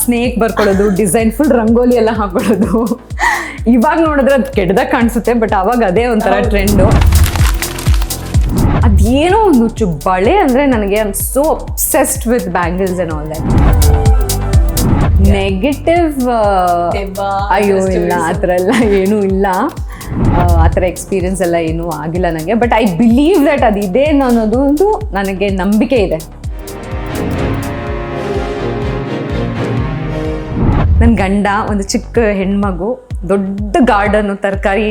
Snake ಬರ್ಕೊಳ್ಳೋದು, design full rangoli ಎಲ್ಲ ಹಾಕೊಳ್ಳೋದು. ಇವಾಗ ನೋಡಿದ್ರೆ ಅದು ಕೆಟ್ಟದಾಗ ಕಾಣಿಸುತ್ತೆ, ಬಟ್ ಅವಾಗ ಅದೇ ಒಂಥರ ಟ್ರೆಂಡು. ಅದೇನೋ ಒಂದು ಹುಚ್ಚು ಬಳೆ ಅಂದರೆ ನನಗೆ I am so obsessed with bangles and all that. Negative ಅಯ್ಯೋ ಇಲ್ಲ, ಆ ಥರ ಎಲ್ಲ ಏನೂ ಇಲ್ಲ. ಆ ಥರ ಎಕ್ಸ್ಪೀರಿಯನ್ಸ್ ಎಲ್ಲ ಏನೂ ಆಗಿಲ್ಲ ನನಗೆ. ಬಟ್ ಐ ಬಿಲೀವ್ ದಟ್ ಅದಿದೆ ಅನ್ನೋದು ನನಗೆ ನಂಬಿಕೆ ಇದೆ. ನನ್ನ ಗಂಡ, ಒಂದು ಚಿಕ್ಕ ಹೆಣ್ಮಗು, ದೊಡ್ಡ ಗಾರ್ಡನ್ನು, ತರಕಾರಿ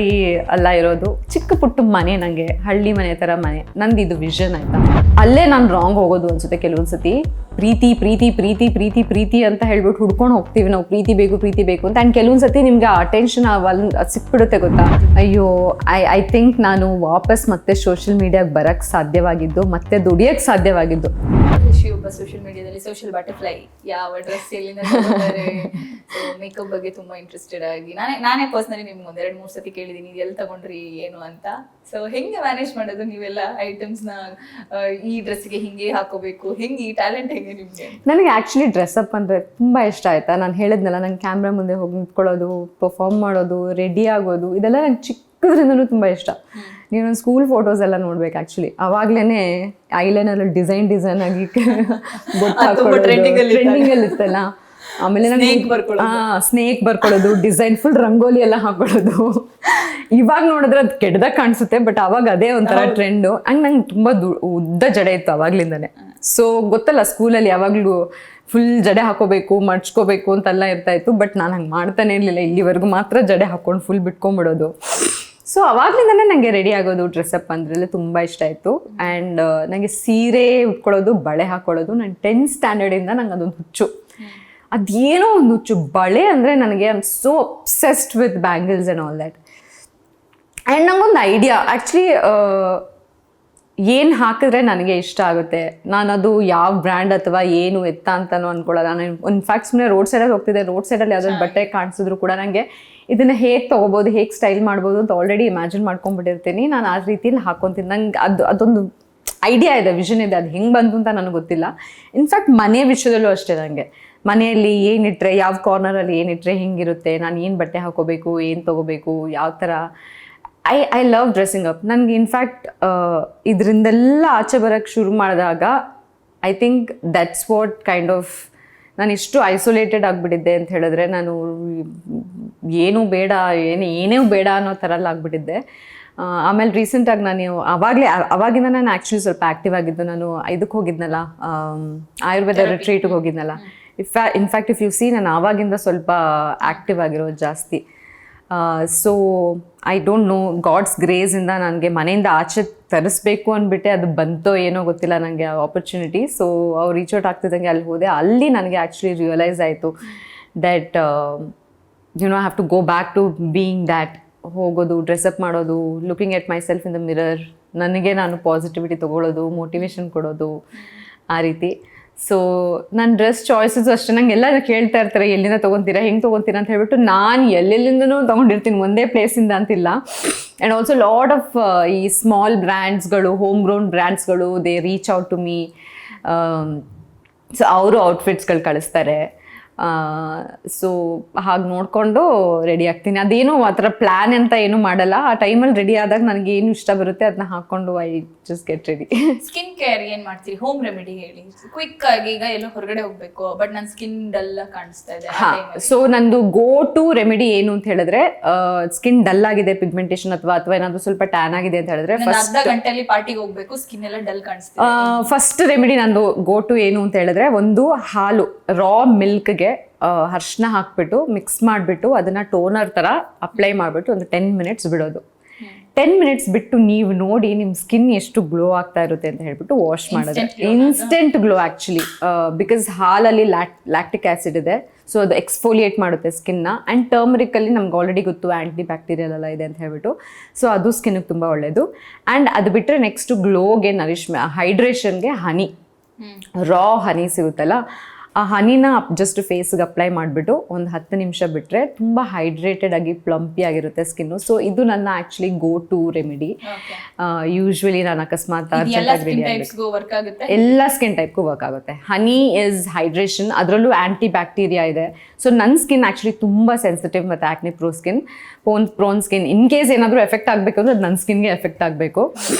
ಎಲ್ಲ ಇರೋದು, ಚಿಕ್ಕ ಪುಟ್ಟ ಮನೆ, ನನಗೆ ಹಳ್ಳಿ ಮನೆ ಥರ ಮನೆ, ನಂದು ಇದು ವಿಷನ್ ಆಯಿತಾ. ಅಲ್ಲೇ ನಾನು ರಾಂಗ್ ಹೋಗೋದು ಅನ್ಸುತ್ತೆ ಕೆಲವೊಂದ್ಸತಿ. ಪ್ರೀತಿ ಪ್ರೀತಿ ಪ್ರೀತಿ ಪ್ರೀತಿ ಪ್ರೀತಿ ಅಂತ ಹೇಳ್ಬಿಟ್ಟು ಹುಡ್ಕೊಂಡು ಹೋಗ್ತೀವಿ ನಾವು, ಪ್ರೀತಿ ಬೇಕು ಪ್ರೀತಿ ಬೇಕು ಅಂತ. ಆ್ಯಂಡ್ ಕೆಲವೊಂದ್ಸತಿ ನಿಮ್ಗೆ ಅಟೆನ್ಷನ್ ಸಿಕ್ಬಿಡುತ್ತೆ ಗೊತ್ತಾ. ಅಯ್ಯೋ ಐ ಥಿಂಕ್ ನಾನು ವಾಪಸ್ ಮತ್ತೆ ಸೋಷಿಯಲ್ ಮೀಡಿಯಾಗೆ ಬರೋಕ್ಕೆ ಸಾಧ್ಯವಾಗಿದ್ದು, ಮತ್ತೆ ದುಡಿಯೋಕ್ಕೆ ಸಾಧ್ಯವಾಗಿದ್ದು. ಒಬ್ಬ ಸೋಷಿಯಲ್ ಮೀಡಿಯಾದಲ್ಲಿ ಸೋಷಿಯಲ್ ಬಟರ್ಫ್ಲೈ, ಯಾವ ಡ್ರೆಸ್ ಎಲ್ಲಿಂದ ಮೇಕಪ್ ಬಗ್ಗೆ ತುಂಬಾ ಇಂಟ್ರೆಸ್ಟೆಡ್ ಆಗಿ ನಾನೇ ಪರ್ಸನಲಿ ನಿಮ್ಗೆ 2-3 ಸತಿ ಕೇಳಿದೀನಿ ಎಲ್ಲಿ ತಗೊಂಡ್ರಿ ಏನು ಅಂತ. ಸೊ ಹೆಂಗೆ ಮ್ಯಾನೇಜ್ ಮಾಡೋದು ನೀವೆಲ್ಲ ಐಟಮ್ಸ್ನ? ಈ ಡ್ರೆಸ್ಗೆ ಹಿಂಗೆ ಹಾಕೋಬೇಕು, ಹೆಂಗೆ ಈ ಟ್ಯಾಲೆಂಟ್ ಹೆಂಗೆ ನಿಮಗೆ? ನನಗೆ ಆ್ಯಕ್ಚುಲಿ ಡ್ರೆಸ್ಅಪ್ ಅಂದರೆ ತುಂಬ ಇಷ್ಟ ಆಯಿತಾ. ನಾನು ಹೇಳಿದ್ನಲ್ಲ, ನಂಗೆ ಕ್ಯಾಮ್ರಾ ಮುಂದೆ ಹೋಗಿ ನಿಂತ್ಕೊಳ್ಳೋದು, ಪರ್ಫಾರ್ಮ್ ಮಾಡೋದು, ರೆಡಿ ಆಗೋದು, ಇದೆಲ್ಲ ನಂಗೆ ಚಿಕ್ಕದ್ರಿಂದನೂ ತುಂಬ ಇಷ್ಟ. ನೀವು ನನ್ನ ಸ್ಕೂಲ್ ಫೋಟೋಸ್ ಎಲ್ಲ ನೋಡ್ಬೇಕು ಆ್ಯಕ್ಚುಲಿ. ಅವಾಗಲೇ ಐಲೈನರ್ ಡಿಸೈನ್ ಆಗಿ ಟ್ರೆಂಡಿಂಗಲ್ಲಿ ಇತ್ತಲ್ಲ. ಆಮೇಲೆ ಸ್ನೇಕ್ ಬರ್ಕೊಳ್ಳೋದು, ಡಿಸೈನ್ ಫುಲ್ ರಂಗೋಲಿ ಎಲ್ಲ ಹಾಕೊಳ್ಳೋದು. ಇವಾಗ ನೋಡಿದ್ರೆ ಅದು ಕೆಟ್ಟದಾಗ ಕಾಣಿಸುತ್ತೆ, ಬಟ್ ಅವಾಗ ಅದೇ ಒಂಥರ ಟ್ರೆಂಡು. ಹಂಗೆ ನಂಗೆ ತುಂಬ ಉದ್ದ ಜಡೆ ಇತ್ತು ಅವಾಗ್ಲಿಂದಾನೆ. ಸೊ ಗೊತ್ತಲ್ಲ, ಸ್ಕೂಲಲ್ಲಿ ಯಾವಾಗಲೂ ಫುಲ್ ಜಡೆ ಹಾಕೋಬೇಕು, ಮಡ್ಚ್ಕೋಬೇಕು ಅಂತೆಲ್ಲ ಇರ್ತಾ ಇತ್ತು. ಬಟ್ ನಾನು ಹಂಗೆ ಮಾಡ್ತಾನೆ ಇರಲಿಲ್ಲ. ಇಲ್ಲಿವರೆಗೂ ಮಾತ್ರ ಜಡೆ ಹಾಕೊಂಡು ಫುಲ್ ಬಿಟ್ಕೊಂಡ್ಬಿಡೋದು. ಸೊ ಅವಾಗ್ಲಿಂದನೇ ನನಗೆ ರೆಡಿ ಆಗೋದು, ಡ್ರೆಸ್ಅಪ್ ಅಂದ್ರೆಲ್ಲ ತುಂಬ ಇಷ್ಟ ಆಯಿತು. ಆ್ಯಂಡ್ ನನಗೆ ಸೀರೆ ಉಟ್ಕೊಳ್ಳೋದು, ಬಳೆ ಹಾಕೊಳ್ಳೋದು, ನಾನು 10th ಸ್ಟ್ಯಾಂಡರ್ಡಿಂದ ನಂಗೆ ಅದೊಂದು ಹುಚ್ಚು. ಅದೇನೋ ಒಂದು ಹುಚ್ಚು ಬಳೆ ಅಂದರೆ ನನಗೆ I am so obsessed with bangles and all that. And ನಂಗೊಂದು ಐಡಿಯಾ ಆ್ಯಕ್ಚುಲಿ, ಏನು ಹಾಕಿದ್ರೆ ನನಗೆ ಇಷ್ಟ ಆಗುತ್ತೆ, ನಾನು ಅದು ಯಾವ ಬ್ರ್ಯಾಂಡ್ ಅಥವಾ ಏನು ಎತ್ತ ಅಂತಲೂ ಅಂದ್ಕೊಳ್ಳೋಲ್ಲ. ನಾನು ಇನ್ಫ್ಯಾಕ್ಟ್ ಸುಮ್ಮನೆ ರೋಡ್ ಸೈಡಲ್ಲಿ ಹೋಗ್ತಿದ್ದೆ, ರೋಡ್ ಸೈಡಲ್ಲಿ ಯಾವ್ದಾದ್ರು ಬಟ್ಟೆ ಕಾಣಿಸಿದ್ರು ಕೂಡ ನನಗೆ ಇದನ್ನು ಹೇಗೆ ತೊಗೋಬೋದು, ಹೇಗೆ ಸ್ಟೈಲ್ ಮಾಡ್ಬೋದು ಅಂತ ಆಲ್ರೆಡಿ ಇಮ್ಯಾಜಿನ್ ಮಾಡ್ಕೊಂಡ್ಬಿಟ್ಟಿರ್ತೀನಿ. ನಾನು ಆ ರೀತಿಯಲ್ಲಿ ಹಾಕ್ಕೊತೀನಿ. ನಂಗೆ ಅದೊಂದು ಐಡಿಯಾ ಇದೆ, ವಿಷನ್ ಇದೆ. ಅದು ಹೆಂಗೆ ಬಂತು ಅಂತ ನನಗೆ ಗೊತ್ತಿಲ್ಲ. ಇನ್ಫ್ಯಾಕ್ಟ್ ಮನೆ ವಿಷಯದಲ್ಲೂ ಅಷ್ಟೇ, ನನಗೆ ಮನೆಯಲ್ಲಿ ಏನಿಟ್ರೆ, ಯಾವ ಕಾರ್ನರಲ್ಲಿ ಏನಿಟ್ರೆ ಹಿಂಗಿರುತ್ತೆ, ನಾನು ಏನು ಬಟ್ಟೆ ಹಾಕೋಬೇಕು, ಏನು ತೊಗೋಬೇಕು, ಯಾವ ಥರ. I love dressing up. ನನಗೆ ಇನ್ಫ್ಯಾಕ್ಟ್ ಇದರಿಂದೆಲ್ಲ ಆಚೆ ಬರೋಕ್ಕೆ ಶುರು ಮಾಡಿದಾಗ I think that's what kind of, ನಾನು ಇಷ್ಟು ಐಸೋಲೇಟೆಡ್ ಆಗಿಬಿಟ್ಟಿದ್ದೆ ಅಂತ ಹೇಳಿದ್ರೆ, ನಾನು ಏನೂ ಬೇಡ, ಏನೇ ಬೇಡ ಅನ್ನೋ ಥರಲ್ಲಿ ಆಗಿಬಿಟ್ಟಿದ್ದೆ. ಆಮೇಲೆ ರೀಸೆಂಟಾಗಿ ನಾನು ಅವಾಗಿಂದ ನಾನು ಆ್ಯಕ್ಚುಲಿ ಸ್ವಲ್ಪ ಆ್ಯಕ್ಟಿವ್ ಆಗಿದ್ದು. ನಾನು ಇದಕ್ಕೆ ಹೋಗಿದ್ನಲ್ಲ, ಆಯುರ್ವೇದ ರಿಟ್ರೀಟ್ಗೆ ಹೋಗಿದ್ನಲ್ಲ. ಇನ್ಫ್ಯಾಕ್ಟ್ ಇಫ್ ಯು ಸಿ, ನಾನು ಆವಾಗಿಂದ ಸ್ವಲ್ಪ ಆ್ಯಕ್ಟಿವ್ ಆಗಿರೋದು ಜಾಸ್ತಿ. So I don't know, god's ಗ್ರೇಸಿಂದ ನನಗೆ ಮನೆಯಿಂದ ಆಚೆ ತರಿಸ್ಬೇಕು ಅಂದ್ಬಿಟ್ಟೆ, ಅದು ಬಂತೋ ಏನೋ ಗೊತ್ತಿಲ್ಲ ನನಗೆ ಆ ಆಪರ್ಚುನಿಟಿ. ಸೊ ಅವ್ರು ರೀಚ್ ಔಟ್ ಆಗ್ತಿದ್ದಂಗೆ ಅಲ್ಲಿ ಹೋದೆ. ಅಲ್ಲಿ ನನಗೆ ಆ್ಯಕ್ಚುಲಿ ರಿಯಲೈಸ್ ಆಯಿತು that I have to go back to being that. ಹೋಗೋದು, ಡ್ರೆಸ್ಅಪ್ ಮಾಡೋದು, looking at myself in the mirror, ನನಗೆ ನಾನು ಪಾಸಿಟಿವಿಟಿ ತೊಗೊಳ್ಳೋದು, ಮೋಟಿವೇಶನ್ ಕೊಡೋದು, ಆ ರೀತಿ. ಸೊ ನನ್ನ ಡ್ರೆಸ್ ಚಾಯ್ಸಸ್ ಅಷ್ಟೇ. ನಂಗೆ ಎಲ್ಲ ಕೇಳ್ತಾ ಇರ್ತಾರೆ, ಎಲ್ಲಿಂದ ತೊಗೊತೀರಾ, ಹೆಂಗೆ ತೊಗೊತೀರಾ ಅಂತ ಹೇಳ್ಬಿಟ್ಟು. ನಾನು ಎಲ್ಲೆಲ್ಲಿಂದನೂ ತೊಗೊಂಡಿರ್ತೀನಿ, ಒಂದೇ ಪ್ಲೇಸಿಂದ ಅಂತಿಲ್ಲ. ಆ್ಯಂಡ್ ಆಲ್ಸೋ ಲಾಟ್ ಆಫ್ ಈ ಸ್ಮಾಲ್ ಬ್ರ್ಯಾಂಡ್ಸ್ಗಳು, ಹೋಮ್ ಗ್ರೋನ್ ಬ್ರ್ಯಾಂಡ್ಸ್ಗಳು, they reach out to me. So ಅವರು ಔಟ್ಫಿಟ್ಸ್ಗಳು ಕಳಿಸ್ತಾರೆ. ಸೊ ಹಾಗೆ ನೋಡಿಕೊಂಡು ರೆಡಿ ಆಗ್ತೀನಿ. ಅದೇನು ಆ ಥರ ಪ್ಲ್ಯಾನ್ ಅಂತ ಏನೂ ಮಾಡಲ್ಲ. ಆ ಟೈಮಲ್ಲಿ ರೆಡಿ ಆದಾಗ ನನಗೆ ಏನು ಇಷ್ಟ ಬರುತ್ತೆ ಅದನ್ನ ಹಾಕ್ಕೊಂಡು I just get ready. Skin care ಏನು ಮಾಡ್ತೀರಿ? ಹೋಮ್ ರೆಮಿಡಿ ಹೇಳಿ ಕ್ವಿಕ್ ಆಗಿ. ಈಗ ಎಲ್ಲೋ ಹೊರಗಡೆ ಹೋಗಬೇಕು, ಬಟ್ ನನ್ನ ಸ್ಕಿನ್ ಡಲ್ ಕಾಣಿಸ್ತಾ ಇದೆ. ಸೊ ನಂದು ಗೋ ಟು ರೆಮಿಡಿ ಏನು ಅಂತ ಹೇಳಿದ್ರೆ, ಸ್ಕಿನ್ ಡಲ್ ಆಗಿದೆ, ಪಿಗ್ಮೆಂಟೇಷನ್ ಅಥವಾ ಏನಾದರೂ ಸ್ವಲ್ಪ ಟ್ಯಾನ್ ಆಗಿದೆ ಅಂತ ಹೇಳಿದ್ರೆ, ಅರ್ಧ ಗಂಟೆಯಲ್ಲಿ ಪಾರ್ಟಿಗೆ ಹೋಗ್ಬೇಕು, ಸ್ಕಿನ್ ಎಲ್ಲ ಡಲ್ ಕಾಣಿಸ್ತಿದೆ. ಫಸ್ಟ್ ರೆಮಿಡಿ ನಂದು ಗೋ ಟು ಏನು ಅಂತ ಹೇಳಿದ್ರೆ, ಒಂದು ಹಾಲು, ರಾ ಮಿಲ್ಕ್ಗೆ ಅರ್ಶಿನ ಹಾಕ್ಬಿಟ್ಟು ಮಿಕ್ಸ್ ಮಾಡಿಬಿಟ್ಟು ಅದನ್ನು ಟೋನರ್ ಥರ ಅಪ್ಲೈ ಮಾಡಿಬಿಟ್ಟು ಒಂದು 10 minutes ಬಿಡೋದು. 10 minutes ಬಿಟ್ಟು ನೀವು ನೋಡಿ ನಿಮ್ಮ ಸ್ಕಿನ್ ಎಷ್ಟು ಗ್ಲೋ ಆಗ್ತಾ ಇರುತ್ತೆ ಅಂತ ಹೇಳ್ಬಿಟ್ಟು ವಾಶ್ ಮಾಡೋದು. ಇನ್ಸ್ಟೆಂಟ್ ಗ್ಲೋ ಆ್ಯಕ್ಚುಲಿ, ಬಿಕಾಸ್ ಹಾಲಲ್ಲಿ ಲ್ಯಾಕ್ಟಿಕ್ ಆ್ಯಸಿಡ್ ಇದೆ. ಸೊ ಅದು ಎಕ್ಸ್ಫೋಲಿಯೇಟ್ ಮಾಡುತ್ತೆ ಸ್ಕಿನ್ನ. ಆ್ಯಂಡ್ ಟರ್ಮರಿಕಲ್ಲಿ ನಮ್ಗೆ ಆಲ್ರೆಡಿ ಗೊತ್ತು ಆ್ಯಂಟಿ ಬ್ಯಾಕ್ಟೀರಿಯಲ್ ಎಲ್ಲ ಇದೆ ಅಂತ ಹೇಳ್ಬಿಟ್ಟು. ಸೊ ಅದು ಸ್ಕಿನ್ಗೆ ತುಂಬ ಒಳ್ಳೆಯದು. ಆ್ಯಂಡ್ ಅದು ಬಿಟ್ಟರೆ ನೆಕ್ಸ್ಟು ಗ್ಲೋಗೆ, ಹೈಡ್ರೇಷನ್ಗೆ ಹನಿ, ರಾ ಹನಿ ಸಿಗುತ್ತಲ್ಲ, ಆ ಹನಿನ ಜಸ್ಟ್ ಫೇಸ್ಗೆ ಅಪ್ಲೈ ಮಾಡಿಬಿಟ್ಟು ಒಂದು 10 ನಿಮಿಷ ಬಿಟ್ಟರೆ ತುಂಬ ಹೈಡ್ರೇಟೆಡ್ ಆಗಿ ಪ್ಲಂಪಿ ಆಗಿರುತ್ತೆ ಸ್ಕಿನ್ನು. ಸೊ ಇದು ನನ್ನ actually go to remedy. Usually ನಾನು ಅಕಸ್ಮಾತ್ ವರ್ಕ್ ಆಗುತ್ತೆ, ಎಲ್ಲ ಸ್ಕಿನ್ ಟೈಪ್ಗೂ ವರ್ಕ್ ಆಗುತ್ತೆ. ಹನಿ ಇಸ್ ಹೈಡ್ರೇಷನ್, ಅದರಲ್ಲೂ ಆ್ಯಂಟಿ ಬ್ಯಾಕ್ಟೀರಿಯಾ ಇದೆ. ಸೊ ನನ್ನ ಸ್ಕಿನ್ ಆ್ಯಕ್ಚುಲಿ ತುಂಬ ಸೆನ್ಸಿಟಿವ್ ಮತ್ತು acne prone skin. In case ಏನಾದರೂ ಎಫೆಕ್ಟ್ ಆಗಬೇಕು ಅಂದರೆ ಅದು ನನ್ನ ಸ್ಕಿನ್ಗೆ ಎಫೆಕ್ಟ್ ಆಗಬೇಕು.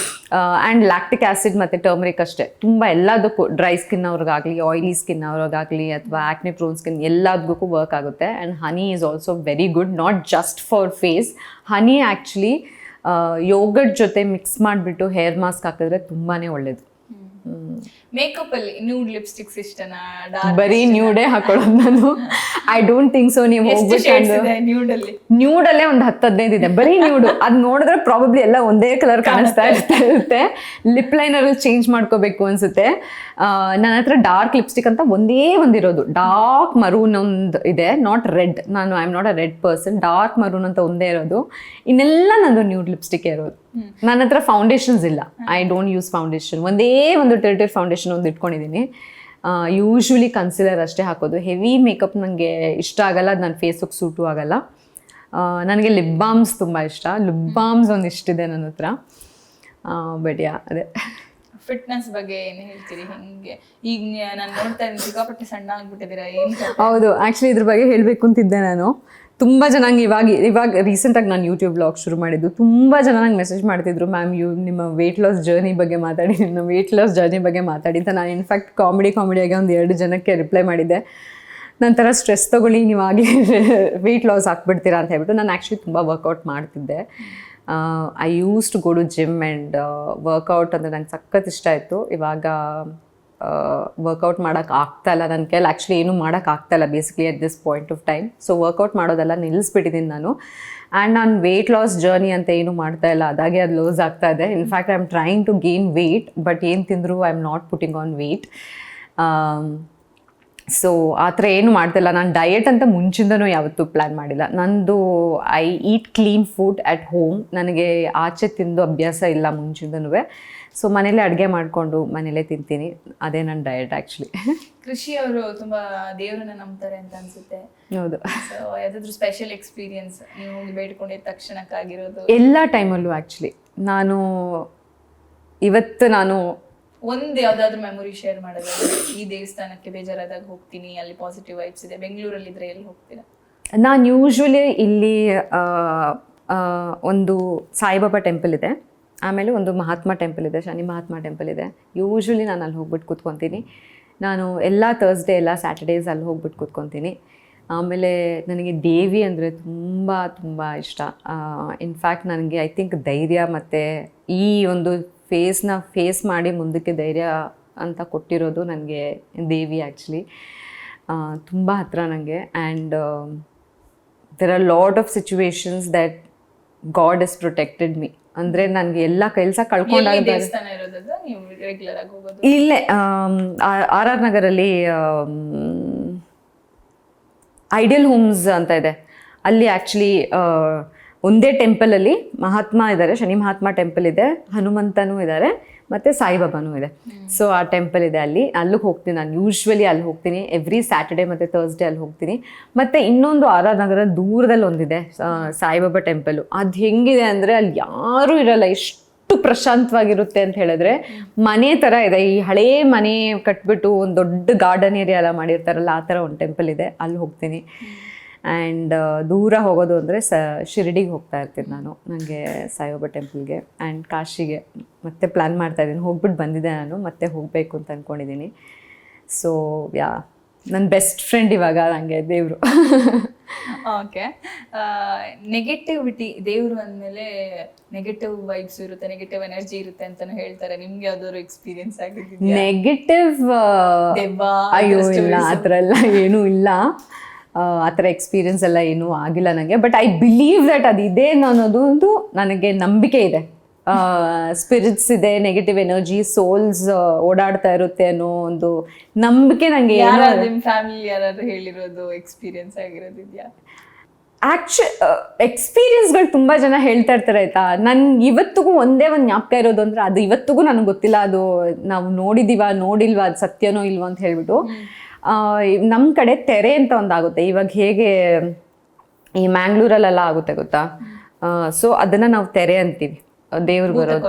ಆ್ಯಂಡ್ ಲ್ಯಾಕ್ಟಿಕ್ ಆ್ಯಸಿಡ್ ಮತ್ತು ಟರ್ಮರಿಕ್ ಅಷ್ಟೇ, ತುಂಬ ಎಲ್ಲದಕ್ಕೂ ಡ್ರೈ ಸ್ಕಿನ್ ಅವ್ರಿಗಾಗಲಿ, ಆಯಿಲಿ ಸ್ಕಿನ್ ಅವ್ರಿಗಾಗಲಿ, ಅಥವಾ ಆ್ಯಕ್ನಿ ಪ್ರೋನ್ ಸ್ಕಿನ್ ಎಲ್ಲದಕ್ಕೂ ವರ್ಕ್ ಆಗುತ್ತೆ. And honey is also very good, not just for face. Honey actually yoghurt ಜೊತೆ ಮಿಕ್ಸ್ ಮಾಡಿಬಿಟ್ಟು ಹೇರ್ ಮಾಸ್ಕ್ ಹಾಕಿದ್ರೆ ತುಂಬಾ ಒಳ್ಳೆಯದು. ಮೇಕಪ್ ಅಲ್ಲಿ ನ್ಯೂಡ್ ಲಿಪ್ಸ್ಟಿಕ್ಸ್ ಇಷ್ಟನಾ? ಬರೀ ನ್ಯೂಡೇ ಹಾಕೊಳ್ಳೋದು ನಾನು. I don't think so. ನೀವು ನ್ಯೂಡಲ್ಲೇ ಒಂದು 10-15 ಇದೆ ಬರೀ ನ್ಯೂಡು. ಅದು ನೋಡಿದ್ರೆ ಪ್ರಾಬಬ್ಲಿ ಎಲ್ಲ ಒಂದೇ ಕಲರ್ ಕಾಣಿಸ್ತಾ ಇರುತ್ತೆ. ಲಿಪ್ ಲೈನರಲ್ಲಿ ಚೇಂಜ್ ಮಾಡ್ಕೋಬೇಕು ಅನ್ಸುತ್ತೆ. ನನ್ನ ಹತ್ರ ಡಾರ್ಕ್ ಲಿಪ್ಸ್ಟಿಕ್ ಅಂತ ಒಂದಿರೋದು, ಡಾರ್ಕ್ ಮರೂನ್ ಒಂದು ಇದೆ, ನಾಟ್ ರೆಡ್. ನಾನು I am not a red person. Dark maroon ಅಂತ ಒಂದೇ ಇರೋದು, ಇನ್ನೆಲ್ಲ ನಂದು ನ್ಯೂಡ್ ಲಿಪ್ಸ್ಟಿಕ್ ಇರೋದು. ನನ್ನ ಹತ್ರ ಫೌಂಡೇಶನ್ಸ್ ಇಲ್ಲ, ಐ ಡೋಂಟ್ ಯೂಸ್ ಫೌಂಡೇಶನ್. ಒಂದು ಟೆರಿಟರಿ ಫೌಂಡೇಶನ್ ಒಂದು ಇಟ್ಕೊಂಡಿದ್ದೀನಿ. ಯೂಶ್ವಲಿ ಕನ್ಸಿಲರ್ ಅಷ್ಟೇ ಹಾಕೋದು. ಹೆವಿ ಮೇಕಪ್ ನನಗೆ ಇಷ್ಟ ಆಗಲ್ಲ, ಅದು ನನ್ನ ಫೇಸಿಗೆ ಸೂಟು ಆಗಲ್ಲ. ನನಗೆ ಲಿಪ್ ಬಾಮ್ಸ್ ತುಂಬ ಇಷ್ಟ. ಲಿಪ್ ಬಾಮ್ಸ್ ಒಂದು ಇಷ್ಟಿದೆ ನನ್ನ ಹತ್ರ. ಬಟ್ ಅದೇ ಫಿಟ್ನೆಸ್ ಬಗ್ಗೆ ಏನು ಹೇಳ್ತೀರಿ? ಹೆಂಗೆ ಈಗ ನಾನು ನೋಡ್ತಾ ಇದ್ದೀನಿ ಸಿಕ್ಕಾಪಟ್ಟೆ ಸಣ್ಣ ಆಗ್ಬಿಟ್ಟಿದ್ದೀರಾ, ಏನು? ಹೌದು, ಆ್ಯಕ್ಚುಲಿ ಇದ್ರ ಬಗ್ಗೆ ಹೇಳಬೇಕು ಅಂತಿದ್ದೆ ನಾನು. ತುಂಬ ಜನ ಇವಾಗ ರೀಸೆಂಟಾಗಿ ನಾನು ಯೂಟ್ಯೂಬ್ ಬ್ಲಾಗ್ ಶುರು ಮಾಡಿದ್ದು. ತುಂಬ ಜನ ನಂಗೆ ಮೆಸೇಜ್ ಮಾಡ್ತಿದ್ರು, ಮ್ಯಾಮ್ ನಿಮ್ಮ ವೆಯ್ಟ್ ಲಾಸ್ ಜರ್ನಿ ಬಗ್ಗೆ ಮಾತಾಡಿ ಅಂತ. ನಾನು ಇನ್ಫ್ಯಾಕ್ಟ್ ಕಾಮಿಡಿಯಾಗಿ ಒಂದು 2 ಜನಕ್ಕೆ ರಿಪ್ಲೈ ಮಾಡಿದ್ದೆ. ನಂತರ ಸ್ಟ್ರೆಸ್ ತೊಗೊಳ್ಳಿ, ನೀವಾಗಲಿ ವೆಯ್ಟ್ ಲಾಸ್ ಹಾಕ್ಬಿಡ್ತೀರಾ ಅಂತ ಹೇಳ್ಬಿಟ್ಟು. ನಾನು ಆ್ಯಕ್ಚುಲಿ ತುಂಬ ವರ್ಕೌಟ್ ಮಾಡ್ತಿದ್ದೆ. I use to go to gym and workout ಅಂದರೆ ನಂಗೆ ಸಖತ್ ಇಷ್ಟ ಆಯಿತು. ಇವಾಗ ವರ್ಕೌಟ್ ಮಾಡೋಕ್ಕೆ ಆಗ್ತಾಯಿಲ್ಲ, ನನ್ನ ಕೈಯಲ್ಲಿ ಆ್ಯಕ್ಚುಲಿ ಏನೂ ಮಾಡೋಕ್ಕಾಗ್ತಾಯಿಲ್ಲ basically at this point of time. So workout ಮಾಡೋದೆಲ್ಲ ನಿಲ್ಲಿಸ್ಬಿಟ್ಟಿದ್ದೀನಿ ನಾನು. ಆ್ಯಂಡ್ ನಾನು ವೆಯ್ಟ್ ಲಾಸ್ ಜರ್ನಿ ಅಂತ ಏನೂ ಮಾಡ್ತಾಯಿಲ್ಲ, ಅದಾಗೆ ಅದು ಲೂಸ್ ಆಗ್ತಾ ಇದೆ. In fact I am trying to gain weight, but ಏನು ತಿಂದರೂ I am not putting on weight. So ಆ ಥರ ಏನು ಮಾಡ್ತಿಲ್ಲ. ನಾನು ಡಯಟ್ ಅಂತ ಮುಂಚಿಂದನೂ ಯಾವತ್ತೂ ಪ್ಲ್ಯಾನ್ ಮಾಡಿಲ್ಲ. ನಂದು I eat clean food at home. ನನಗೆ ಆಚೆ ತಿಂದು ಅಭ್ಯಾಸ ಇಲ್ಲ ಮುಂಚಿಂದನೂ. ಸೊ ಮನೇಲೇ ಅಡುಗೆ ಮಾಡಿಕೊಂಡು ಮನೇಲೇ ತಿಂತೀನಿ. ಅದೇ ನನ್ನ ಡಯಟ್ ಆ್ಯಕ್ಚುಲಿ. ಕೃಷಿ ಅವರು ತುಂಬ ದೇವರನ್ನ ನಂಬ್ತಾರೆ ಅಂತ ಅನ್ಸುತ್ತೆ. ಹೌದು. ಸೊ ಯಾವುದಾದ್ರೂ ಸ್ಪೆಷಲ್ ಎಕ್ಸ್ಪೀರಿಯನ್ಸ್ ನೀವು ಬೇಡ್ಕೊಂಡಿದ್ದ ತಕ್ಷಣಕ್ಕಾಗಿರೋದು? ಎಲ್ಲ ಟೈಮಲ್ಲೂ ಆ್ಯಕ್ಚುಲಿ ನಾನು ಒಂದು ಯಾವುದಾದ್ರೂ ಮೆಮೊರಿ ಶೇರ್ ಮಾಡೋದಾದ್ರೆ, ಈ ದೇವಸ್ಥಾನಕ್ಕೆ ಬೇಜಾರಾದಾಗ ಹೋಗ್ತೀನಿ, ಅಲ್ಲಿ ಪಾಸಿಟಿವ್ ವೈಬ್ಸ್ ಇದೆ, ಬೆಂಗಳೂರಲ್ಲಿ ಇದ್ರೆ ಎಲ್ಲಿ ಹೋಗ್ತೀರಾ? ನಾನು ಯೂಶ್ವಲಿ ಇಲ್ಲಿ ಒಂದು ಸಾಯಿಬಾಬಾ ಟೆಂಪಲ್ ಇದೆ, ಆಮೇಲೆ ಒಂದು ಮಹಾತ್ಮ ಟೆಂಪಲ್ ಇದೆ, ಶನಿ ಮಹಾತ್ಮ ಟೆಂಪಲ್ ಇದೆ. ಯೂಶ್ವಲಿ ನಾನು ಅಲ್ಲಿ ಹೋಗ್ಬಿಟ್ಟು ಕೂತ್ಕೊತೀನಿ. ನಾನು ಎಲ್ಲ ಥರ್ಸ್ಡೇ ಎಲ್ಲ ಸ್ಯಾಟರ್ಡೇಸ್ ಅಲ್ಲಿ ಹೋಗ್ಬಿಟ್ಟು ಕೂತ್ಕೊತೀನಿ. ಆಮೇಲೆ ನನಗೆ ದೇವಿ ಅಂದರೆ ತುಂಬ ತುಂಬ ಇಷ್ಟ. ಇನ್ಫ್ಯಾಕ್ಟ್ ನನಗೆ ಐ ಥಿಂಕ್ ಧೈರ್ಯ ಮತ್ತು ಈ ಒಂದು ಫೇಸ್ ಮಾಡಿ ಮುಂದಕ್ಕೆ ಧೈರ್ಯ ಅಂತ ಕೊಟ್ಟಿರೋದು ನನಗೆ ದೇವಿ ಆ್ಯಕ್ಚುಲಿ. ತುಂಬ ಹತ್ರ ನನಗೆ. And there are lot of situations that God is protected me. ಅಂದರೆ ನನಗೆ ಎಲ್ಲ ಕೆಲಸ ಕಳ್ಕೊಂಡಾಗ ಇಲ್ಲೇ RR ನಗರಲ್ಲಿ ಐಡಿಯಲ್ ಹೋಮ್ಸ್ ಅಂತ ಇದೆ. ಅಲ್ಲಿ ಆ್ಯಕ್ಚುಲಿ ಒಂದೇ ಟೆಂಪಲಲ್ಲಿ ಮಹಾತ್ಮ ಇದ್ದಾರೆ, ಶನಿ ಮಹಾತ್ಮ ಟೆಂಪಲ್ ಇದೆ, ಹನುಮಂತನೂ ಇದ್ದಾರೆ, ಮತ್ತು ಸಾಯಿಬಾಬಾನೂ ಇದೆ. ಸೊ ಆ ಟೆಂಪಲ್ ಇದೆ, ಅಲ್ಲಿಗೆ ಹೋಗ್ತೀನಿ ನಾನು. ಯೂಶ್ವಲಿ ಅಲ್ಲಿ ಹೋಗ್ತೀನಿ ಎವ್ರಿ ಸ್ಯಾಟರ್ಡೇ ಮತ್ತು ಥರ್ಸ್ಡೇ ಅಲ್ಲಿ ಹೋಗ್ತೀನಿ. ಮತ್ತು ಇನ್ನೊಂದು RR ನಗರ ದೂರದಲ್ಲಿ ಒಂದಿದೆ ಸಾಯಿಬಾಬಾ ಟೆಂಪಲು. ಅದು ಹೆಂಗಿದೆ ಅಂದರೆ ಅಲ್ಲಿ ಯಾರೂ ಇರಲ್ಲ, ಎಷ್ಟು ಪ್ರಶಾಂತವಾಗಿರುತ್ತೆ ಅಂತ ಹೇಳಿದ್ರೆ ಮನೆ ಥರ ಇದೆ. ಈ ಹಳೇ ಮನೆ ಕಟ್ಬಿಟ್ಟು ಒಂದು ದೊಡ್ಡ ಗಾರ್ಡನ್ ಏರಿಯಾ ಎಲ್ಲ ಮಾಡಿರ್ತಾರಲ್ಲ, ಆ ಥರ ಒಂದು ಟೆಂಪಲ್ ಇದೆ, ಅಲ್ಲಿ ಹೋಗ್ತೀನಿ. ಆ್ಯಂಡ್ ದೂರ ಹೋಗೋದು ಅಂದರೆ ಶಿರಡಿಗೆ ಹೋಗ್ತಾ ಇರ್ತೀನಿ ನಾನು, ನನಗೆ ಸಾಯಿಬಾಬಾ ಟೆಂಪಲ್ಗೆ. ಆ್ಯಂಡ್ ಕಾಶಿಗೆ ಮತ್ತೆ ಪ್ಲ್ಯಾನ್ ಮಾಡ್ತಾಯಿದ್ದೀನಿ, ಹೋಗ್ಬಿಟ್ಟು ಬಂದಿದ್ದೆ ನಾನು, ಮತ್ತೆ ಹೋಗಬೇಕು ಅಂತ ಅಂದ್ಕೊಂಡಿದ್ದೀನಿ. ಸೊ ನನ್ನ ಬೆಸ್ಟ್ ಫ್ರೆಂಡ್ ಇವಾಗ ನನಗೆ ದೇವರು. ಓಕೆ, ನೆಗೆಟಿವಿಟಿ, ದೇವರು ಅಂದಮೇಲೆ ನೆಗೆಟಿವ್ ವೈಬ್ಸ್ ಇರುತ್ತೆ, ನೆಗೆಟಿವ್ ಎನರ್ಜಿ ಇರುತ್ತೆ ಅಂತಲೂ ಹೇಳ್ತಾರೆ. ನಿಮ್ಗೆ ಯಾವ್ದಾದ್ರು ಎಕ್ಸ್ಪೀರಿಯನ್ಸ್ ಆಗಿದೆಯಾ? ನೆಗೆಟಿವ್ ಅಯ್ಯೋ ಇಲ್ಲ, ಆ ಥರ ಎಲ್ಲ ಏನೂ ಇಲ್ಲ. ಆ ಥರ ಎಕ್ಸ್ಪೀರಿಯನ್ಸ್ ಎಲ್ಲ ಏನೂ ಆಗಿಲ್ಲ ನನಗೆ. ಬಟ್ ಐ ಬಿಲೀವ್ ದಟ್ ಅದಿದೆ ಅನ್ನೋದು ನನಗೆ ನಂಬಿಕೆ ಇದೆ. ಸ್ಪಿರಿಟ್ಸ್ ಇದೆ, ನೆಗೆಟಿವ್ ಎನರ್ಜಿ, ಸೋಲ್ಸ್ ಓಡಾಡ್ತಾ ಇರುತ್ತೆ ಅನ್ನೋ ಒಂದು ನಂಬಿಕೆ ನನಗೆ. ನಿಮ್ಮ ಫ್ಯಾಮಿಲಿ ಯಾರಾದ್ರೂ ಹೇಳಿರೋದು ಎಕ್ಸ್ಪೀರಿಯನ್ಸ್ ಆಗಿರೋದಿದೆಯಾ? ಎಕ್ಸ್ಪೀರಿಯನ್ಸ್ಗಳು ತುಂಬ ಜನ ಹೇಳ್ತಾ ಇರ್ತಾರೆ ಆಯಿತಾ. ನನ್ಗೆ ಇವತ್ತಿಗೂ ಒಂದೇ ಒಂದು ಜ್ಞಾಪಕ ಇರೋದು ಅಂದರೆ, ಅದು ಇವತ್ತಿಗೂ ನನಗೆ ಗೊತ್ತಿಲ್ಲ ಅದು ನಾವು ನೋಡಿಲ್ವಾ ಅದು ಸತ್ಯನೋ ಇಲ್ವೋ ಅಂತ ಹೇಳ್ಬಿಟ್ಟು. ನಮ್ಮ ಕಡೆ ತೆರೆ ಅಂತ ಒಂದಾಗುತ್ತೆ, ಇವಾಗ ಹೇಗೆ ಈ ಮ್ಯಾಂಗ್ಳೂರಲ್ಲೆಲ್ಲ ಆಗುತ್ತೆ ಗೊತ್ತಾ, ಸೊ ಅದನ್ನು ನಾವು ತೆರೆ ಅಂತೀವಿ, ದೇವ್ರಿಗೆ ಬರೋದು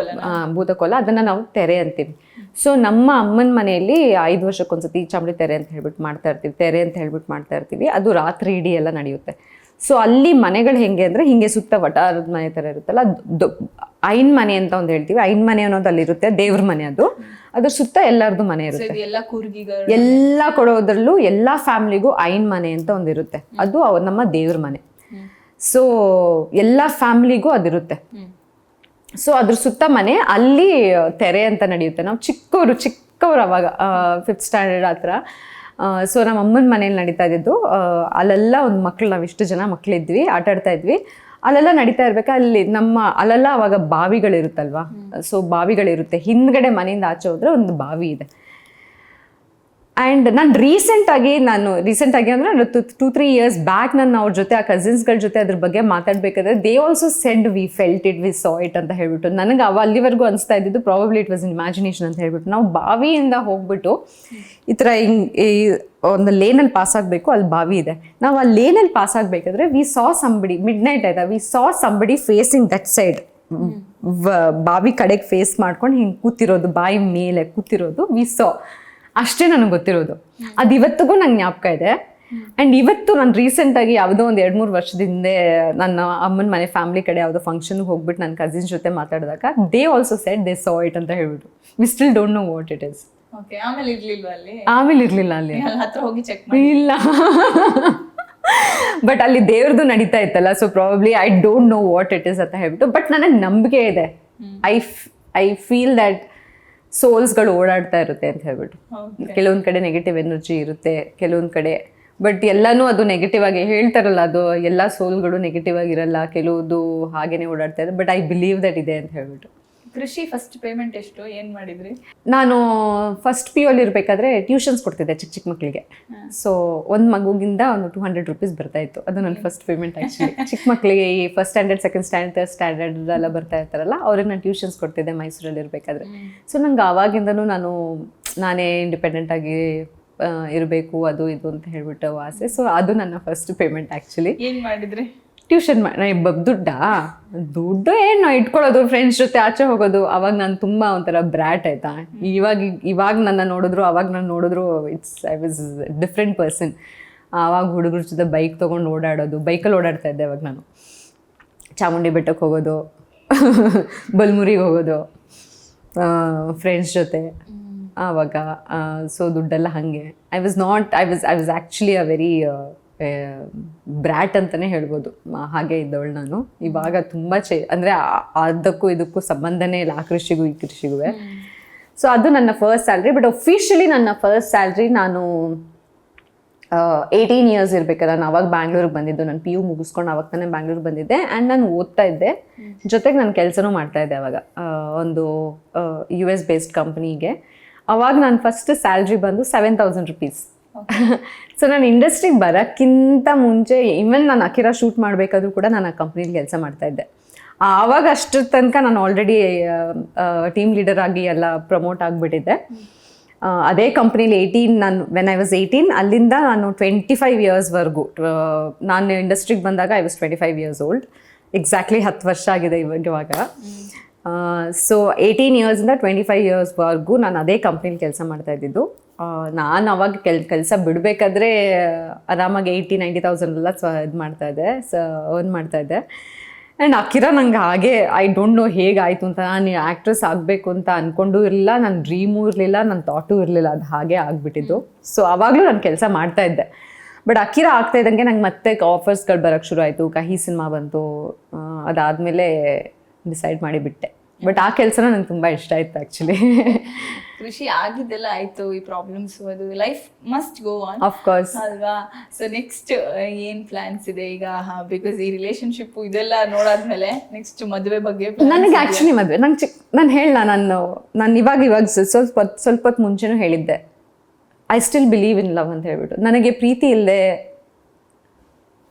ಭೂತಕೋಲ, ಅದನ್ನು ನಾವು ತೆರೆ ಅಂತೀವಿ. ಸೊ ನಮ್ಮ ಅಮ್ಮನ ಮನೆಯಲ್ಲಿ 5 ವರ್ಷಕ್ಕೊಂದ್ಸತಿ ಚಾಮುಂಡಿ ತೆರೆ ಅಂತ ಹೇಳ್ಬಿಟ್ಟು ಮಾಡ್ತಾ ಇರ್ತೀವಿ, ತೆರೆ ಅಂತ ಹೇಳ್ಬಿಟ್ಟು ಮಾಡ್ತಾ ಇರ್ತೀವಿ. ಅದು ರಾತ್ರಿ ಇಡೀ ಎಲ್ಲ ನಡೆಯುತ್ತೆ. ಸೊ ಅಲ್ಲಿ ಮನೆಗಳು ಹೆಂಗೆ ಅಂದರೆ ಹಿಂಗೆ ಸುತ್ತ ವಟಾರದ ಮನೆ ಥರ ಇರುತ್ತಲ್ಲ, ಐನ್ ಮನೆ ಅಂತ ಒಂದು ಹೇಳ್ತೀವಿ. ಐನ್ ಮನೆ ಅನ್ನೋದು ಅಲ್ಲಿರುತ್ತೆ, ದೇವ್ರ ಮನೆ ಅದು. ಅದ್ರ ಸುತ್ತ ಎಲ್ಲರದು ಮನೆ ಇರುತ್ತೆ. ಎಲ್ಲ ಕೊಡೋದ್ರಲ್ಲೂ ಎಲ್ಲ ಫ್ಯಾಮಿಲಿಗೂ ಐನ್ ಮನೆ ಅಂತ ಒಂದಿರುತ್ತೆ, ಅದು ನಮ್ಮ ದೇವ್ರ ಮನೆ. ಸೊ ಎಲ್ಲ ಫ್ಯಾಮಿಲಿಗೂ ಅದಿರುತ್ತೆ. ಸೊ ಅದ್ರ ಸುತ್ತ ಮನೆ, ಅಲ್ಲಿ ತೆರೆ ಅಂತ ನಡೆಯುತ್ತೆ. ನಾವು ಚಿಕ್ಕವರು ಅವಾಗ 5th ಸ್ಟ್ಯಾಂಡರ್ಡ್ ಆ ಥರ. ಸೊ ನಮ್ಮ ಅಮ್ಮನ ಮನೇಲಿ ನಡೀತಾ ಇದ್ದಿದ್ದು, ಅಲ್ಲೆಲ್ಲ ಒಂದು ಮಕ್ಳು, ನಾವು ಇಷ್ಟು ಜನ ಮಕ್ಳಿದ್ವಿ, ಆಟ ಆಡ್ತಾ ಇದ್ವಿ. ಅಲ್ಲೆಲ್ಲ ನಡೀತಾ ಇರ್ಬೇಕು, ಅಲ್ಲೆಲ್ಲ ಅವಾಗ ಬಾವಿಗಳಿರುತ್ತಲ್ವಾ. ಸೊ ಬಾವಿಗಳಿರುತ್ತೆ, ಹಿಂದ್ಗಡೆ ಮನೆಯಿಂದ ಆಚೆ ಹೋದ್ರೆ ಒಂದು ಬಾವಿ ಇದೆ. ಆ್ಯಂಡ್ ನಾನು ರೀಸೆಂಟಾಗಿ ಅಂದರೆ 2-3 ಇಯರ್ಸ್ ಬ್ಯಾಕ್ ನಾನು ಅವ್ರ ಜೊತೆ, ಆ ಕಸಿನ್ಸ್ಗಳ ಜೊತೆ ಅದ್ರ ಬಗ್ಗೆ ಮಾತಾಡಬೇಕಾದ್ರೆ they also said we felt it, we saw it ಅಂತ ಹೇಳ್ಬಿಟ್ಟು. ನನಗೆ ಅಲ್ಲಿವರೆಗೂ ಅನಿಸ್ತಾ ಇದ್ದಿದ್ದು probably it was in imagination ಅಂತ ಹೇಳ್ಬಿಟ್ಟು. ನಾವು ಬಾವಿಯಿಂದ ಹೋಗ್ಬಿಟ್ಟು ಈ ಥರ ಒಂದು ಲೇನಲ್ಲಿ ಪಾಸ್ ಆಗಬೇಕು, ಅಲ್ಲಿ ಬಾವಿ ಇದೆ. ನಾವು ಆ ಲೇನಲ್ಲಿ ಪಾಸ್ ಆಗಬೇಕಾದ್ರೆ we saw somebody, midnight ಆಯ್ತಾ, we saw somebody facing that side, ಬಾವಿ ಕಡೆಗೆ ಫೇಸ್ ಮಾಡ್ಕೊಂಡು ಹಿಂಗೆ ಕೂತಿರೋದು, ಬಾವಿ ಮೇಲೆ ಕೂತಿರೋದು, ವಿ ಸಾ. ಅಷ್ಟೇ ನನಗೆ ಗೊತ್ತಿರೋದು. ಅದು ಇವತ್ತಿಗೂ ನಂಗೆ ಜ್ಞಾಪಕ ಇದೆ. ಆ್ಯಂಡ್ ಇವತ್ತು ನಾನು ರೀಸೆಂಟಾಗಿ ಯಾವುದೋ ಒಂದು 2-3 ವರ್ಷದ ಹಿಂದೆ ನನ್ನ ಅಮ್ಮನ ಮನೆ ಫ್ಯಾಮಿಲಿ ಕಡೆ ಯಾವುದೋ ಫಂಕ್ಷನ್ಗೆ ಹೋಗ್ಬಿಟ್ಟು ನನ್ನ ಕಸಿನ್ಸ್ ಜೊತೆ ಮಾತಾಡಿದಾಗ they also shed they saw it ಅಂತ ಹೇಳ್ಬಿಟ್ಟು. We still don't know what it is. ಆಮೇಲೆ ಇರಲಿಲ್ಲ ಅಲ್ಲಿ, ಇಲ್ಲ. ಬಟ್ ಅಲ್ಲಿ ದೇವ್ರದ್ದು ನಡೀತಾ ಇತ್ತಲ್ಲ, so probably I don't know what it is ಅಂತ ಹೇಳ್ಬಿಟ್ಟು. ಬಟ್ ನನಗೆ ನಂಬಿಕೆ ಇದೆ, ಐ ಫೀಲ್ ದ್ಯಾಟ್ ಸೋಲ್ಸ್ಗಳು ಓಡಾಡ್ತಾ ಇರುತ್ತೆ ಅಂತ ಹೇಳ್ಬಿಟ್ಟು. ಕೆಲವೊಂದು ಕಡೆ ನೆಗೆಟಿವ್ ಎನರ್ಜಿ ಇರುತ್ತೆ, ಕೆಲವೊಂದು ಕಡೆ, ಬಟ್ ಎಲ್ಲನೂ ಅದು ನೆಗೆಟಿವ್ ಆಗಿ ಹೇಳ್ತಾರಲ್ಲ, ಅದು ಎಲ್ಲ ಸೋಲ್ಗಳು ನೆಗೆಟಿವ್ ಆಗಿರಲ್ಲ, ಕೆಲವುದು ಹಾಗೇನೆ ಓಡಾಡ್ತಾ ಇದೆ. ಬಟ್ ಐ ಬಿಲೀವ್ ದಟ್ ಇದೆ ಅಂತ ಹೇಳ್ಬಿಟ್ಟು. ಕೃಷಿ ಫಸ್ಟ್ ಪೇಮೆಂಟ್ ಎಷ್ಟು, ಏನು ಮಾಡಿದ್ರಿ? ನಾನು ಫಸ್ಟ್ PU ಅಲ್ಲಿ ಇರಬೇಕಾದ್ರೆ ಟ್ಯೂಷನ್ಸ್ ಕೊಡ್ತಿದ್ದೆ ಚಿಕ್ಕ ಮಕ್ಕಳಿಗೆ. ಸೊ ಒಂದು ಮಗುಗಿಂದ ಒಂದು 200 ರೂಪೀಸ್ ಬರ್ತಾ ಇತ್ತು. ಅದು ನನ್ನ ಫಸ್ಟ್ ಪೇಮೆಂಟ್ ಆ್ಯಕ್ಚುಲಿ. ಚಿಕ್ಕ ಮಕ್ಕಳಿಗೆ ಈ 1st standard 2nd standard 3rd standard ಎಲ್ಲ ಬರ್ತಾ ಇರ್ತಾರಲ್ಲ, ಅವ್ರಿಗೆ ನಾನು ಟ್ಯೂಷನ್ಸ್ ಕೊಡ್ತಿದ್ದೆ ಮೈಸೂರಲ್ಲಿ ಇರಬೇಕಾದ್ರೆ. ಸೊ ನಂಗೆ ಆವಾಗಿಂದನೂ ನಾನೇ ಇಂಡಿಪೆಂಡೆಂಟ್ ಆಗಿ ಇರಬೇಕು, ಅದು ಇದು ಅಂತ ಹೇಳ್ಬಿಟ್ಟು ಆಸೆ. ಸೊ ಅದು ನನ್ನ ಫಸ್ಟ್ ಪೇಮೆಂಟ್ ಆ್ಯಕ್ಚುಲಿ. ಏನು ಮಾಡಿದ್ರಿ? ಟ್ಯೂಷನ್ ದುಡ್ಡು ಏನು ಇಟ್ಕೊಳ್ಳೋದು, ಫ್ರೆಂಡ್ಸ್ ಜೊತೆ ಆಚೆ ಹೋಗೋದು. ಅವಾಗ ನಾನು ತುಂಬ ಒಂಥರ ಬ್ರ್ಯಾಟ್ ಆಯ್ತಾ. ಇವಾಗ ನನ್ನ ನೋಡಿದ್ರು, ಅವಾಗ ನಾನು ನೋಡಿದ್ರು ಐ ವಾಸ್ ಡಿಫ್ರೆಂಟ್ ಪರ್ಸನ್. ಆವಾಗ ಹುಡುಗರ ಜೊತೆ ಬೈಕ್ ತೊಗೊಂಡು ಓಡಾಡೋದು, ಬೈಕಲ್ಲಿ ಓಡಾಡ್ತಾ ಇದ್ದೆ ಅವಾಗ ನಾನು. ಚಾಮುಂಡಿ ಬೆಟ್ಟಕ್ಕೆ ಹೋಗೋದು, ಬಲ್ಮುರಿಗೆ ಹೋಗೋದು ಫ್ರೆಂಡ್ಸ್ ಜೊತೆ ಆವಾಗ. ಸೊ ದುಡ್ಡೆಲ್ಲ ಹಾಗೆ. I was actually a very brat ಅಂತಲೇ ಹೇಳ್ಬೋದು. ಹಾಗೆ ಇದ್ದವಳು ನಾನು. ಇವಾಗ ತುಂಬ ಅಂದರೆ ಅದಕ್ಕೂ ಇದಕ್ಕೂ ಸಂಬಂಧನೇ ಇಲ್ಲ, ಆ ಕೃಷಿಗೂ ಈ ಕೃಷಿಗೂ. ಸೊ ಅದು ನನ್ನ ಫಸ್ಟ್ ಸ್ಯಾಲ್ರಿ. ಬಟ್ ಒಫಿಷಿಯಲಿ ನನ್ನ ಫಸ್ಟ್ ಸ್ಯಾಲ್ರಿ ನಾನು 18 ಇಯರ್ಸ್ ಇರಬೇಕಾದ್ರೆ, ನಾನು ಅವಾಗ ಬ್ಯಾಂಗ್ಳೂರಿಗೆ ಬಂದಿದ್ದು. ನಾನು PU ಮುಗಿಸ್ಕೊಂಡು ಅವಾಗ ತಾನೇ ಬ್ಯಾಂಗ್ಳೂರಿಗೆ ಬಂದಿದ್ದೆ. ಆ್ಯಂಡ್ ನಾನು ಓದ್ತಾ ಇದ್ದೆ, ಜೊತೆಗೆ ನಾನು ಕೆಲಸನೂ ಮಾಡ್ತಾ ಇದ್ದೆ ಅವಾಗ ಒಂದು US ಬೇಸ್ಡ್ ಕಂಪ್ನಿಗೆ. ಅವಾಗ ನಾನು ಫಸ್ಟ್ ಸ್ಯಾಲ್ರಿ ಬಂದು 7,000 ರೂಪೀಸ್. ಸೊ ನಾನು ಇಂಡಸ್ಟ್ರಿಗೆ ಬರೋಕ್ಕಿಂತ ಮುಂಚೆ, ಈವನ್ ನಾನು ಅಕಿರಾ ಶೂಟ್ ಮಾಡಬೇಕಾದ್ರೂ ಕೂಡ ನಾನು ಆ ಕಂಪ್ನಿಲಿ ಕೆಲಸ ಮಾಡ್ತಾ ಇದ್ದೆ. ಆವಾಗ ಅಷ್ಟರ ತನಕ ನಾನು ಆಲ್ರೆಡಿ ಟೀಮ್ ಲೀಡರ್ ಆಗಿ ಎಲ್ಲ ಪ್ರಮೋಟ್ ಆಗಿಬಿಟ್ಟಿದ್ದೆ. ಅದೇ ಕಂಪ್ನಿಲಿ ವೆನ್ ಐ ವಾಸ್ 18, ಅಲ್ಲಿಂದ ನಾನು 25 ಇಯರ್ಸ್ವರೆಗೂ. ನಾನು ಇಂಡಸ್ಟ್ರಿಗೆ ಬಂದಾಗ I was 25 years old. Exactly 10 ವರ್ಷ ಆಗಿದೆ ಇವಾಗ. ಸೊ 18 ಇಯರ್ಸಿಂದ 25 ಇಯರ್ಸ್ವರೆಗೂ ನಾನು ಅದೇ ಕಂಪ್ನಿಲಿ ಕೆಲಸ ಮಾಡ್ತಾ ಇದ್ದಿದ್ದು. ನಾನು ಅವಾಗ ಕೆಲಸ ಬಿಡಬೇಕಾದ್ರೆ ಆರಾಮಾಗಿ 80,000-90,000 ಎಲ್ಲ ಇದು ಮಾಡ್ತಾಯಿದ್ದೆ, ಅರ್ನ್ ಮಾಡ್ತಾಯಿದ್ದೆ. ಆ್ಯಂಡ್ ಅಕಿರಾ ನಂಗೆ ಹಾಗೆ, ಐ ಡೋಂಟ್ ನೋ ಹೇಗಾಯಿತು ಅಂತ. ನಾನು ಆ್ಯಕ್ಟ್ರೆಸ್ ಆಗಬೇಕು ಅಂತ ಅಂದ್ಕೊಂಡು ಇರಲಿಲ್ಲ, ನನ್ನ ಡ್ರೀಮೂ ಇರಲಿಲ್ಲ, ನನ್ನ ಥಾಟೂ ಇರಲಿಲ್ಲ, ಅದು ಹಾಗೆ ಆಗಿಬಿಟ್ಟಿದ್ದು. ಸೊ ಆವಾಗಲೂ ನಾನು ಕೆಲಸ ಮಾಡ್ತಾಯಿದ್ದೆ. ಬಟ್ ಅಕಿರಾ ಆಗ್ತಾ ಇದ್ದಂಗೆ ನಂಗೆ ಮತ್ತೆ ಆಫರ್ಸ್ಗಳು ಬರೋಕ್ಕೆ ಶುರು ಆಯಿತು. ಕಹಿ ಸಿನಿಮಾ ಬಂತು, ಅದಾದಮೇಲೆ ಡಿಸೈಡ್ ಮಾಡಿಬಿಟ್ಟೆ. ಬಟ್ ಆ ಕೆಲಸನ ನಂಗೆ ತುಂಬ ಇಷ್ಟ ಆಯಿತು ಆ್ಯಕ್ಚುಲಿ. ಕೃಷಿ ಆಗಿದ್ದೆಲ್ಲ ಆಯಿತು, ಈ ಪ್ರಾಬ್ಲಮ್ಸ್, ಅದು life must go on, of course ಅಲ್ವಾ. ಸೊ ನೆಕ್ಸ್ಟ್ ಏನು ಪ್ಲಾನ್ಸ್ ಇದೆ ಈಗ? ಬಿಕಾಸ್ ಈ ರಿಲೇಶನ್ಶಿಪ್ ಇದೆಲ್ಲ ನೋಡಾದ್ಮೇಲೆ ನೆಕ್ಸ್ಟ್ ಮದುವೆ ಬಗ್ಗೆ ನನಗೆ ಆ್ಯಕ್ಚುಲಿ ಮದುವೆ ನಾನು ಹೇಳ ನಾನು ಇವಾಗ ಸ್ವಲ್ಪ ಹೊತ್ತು ಮುಂಚೆನೂ ಹೇಳಿದ್ದೆ, I still believe in love ಅಂತ ಹೇಳ್ಬಿಟ್ಟು. ನನಗೆ ಪ್ರೀತಿ ಇಲ್ಲದೆ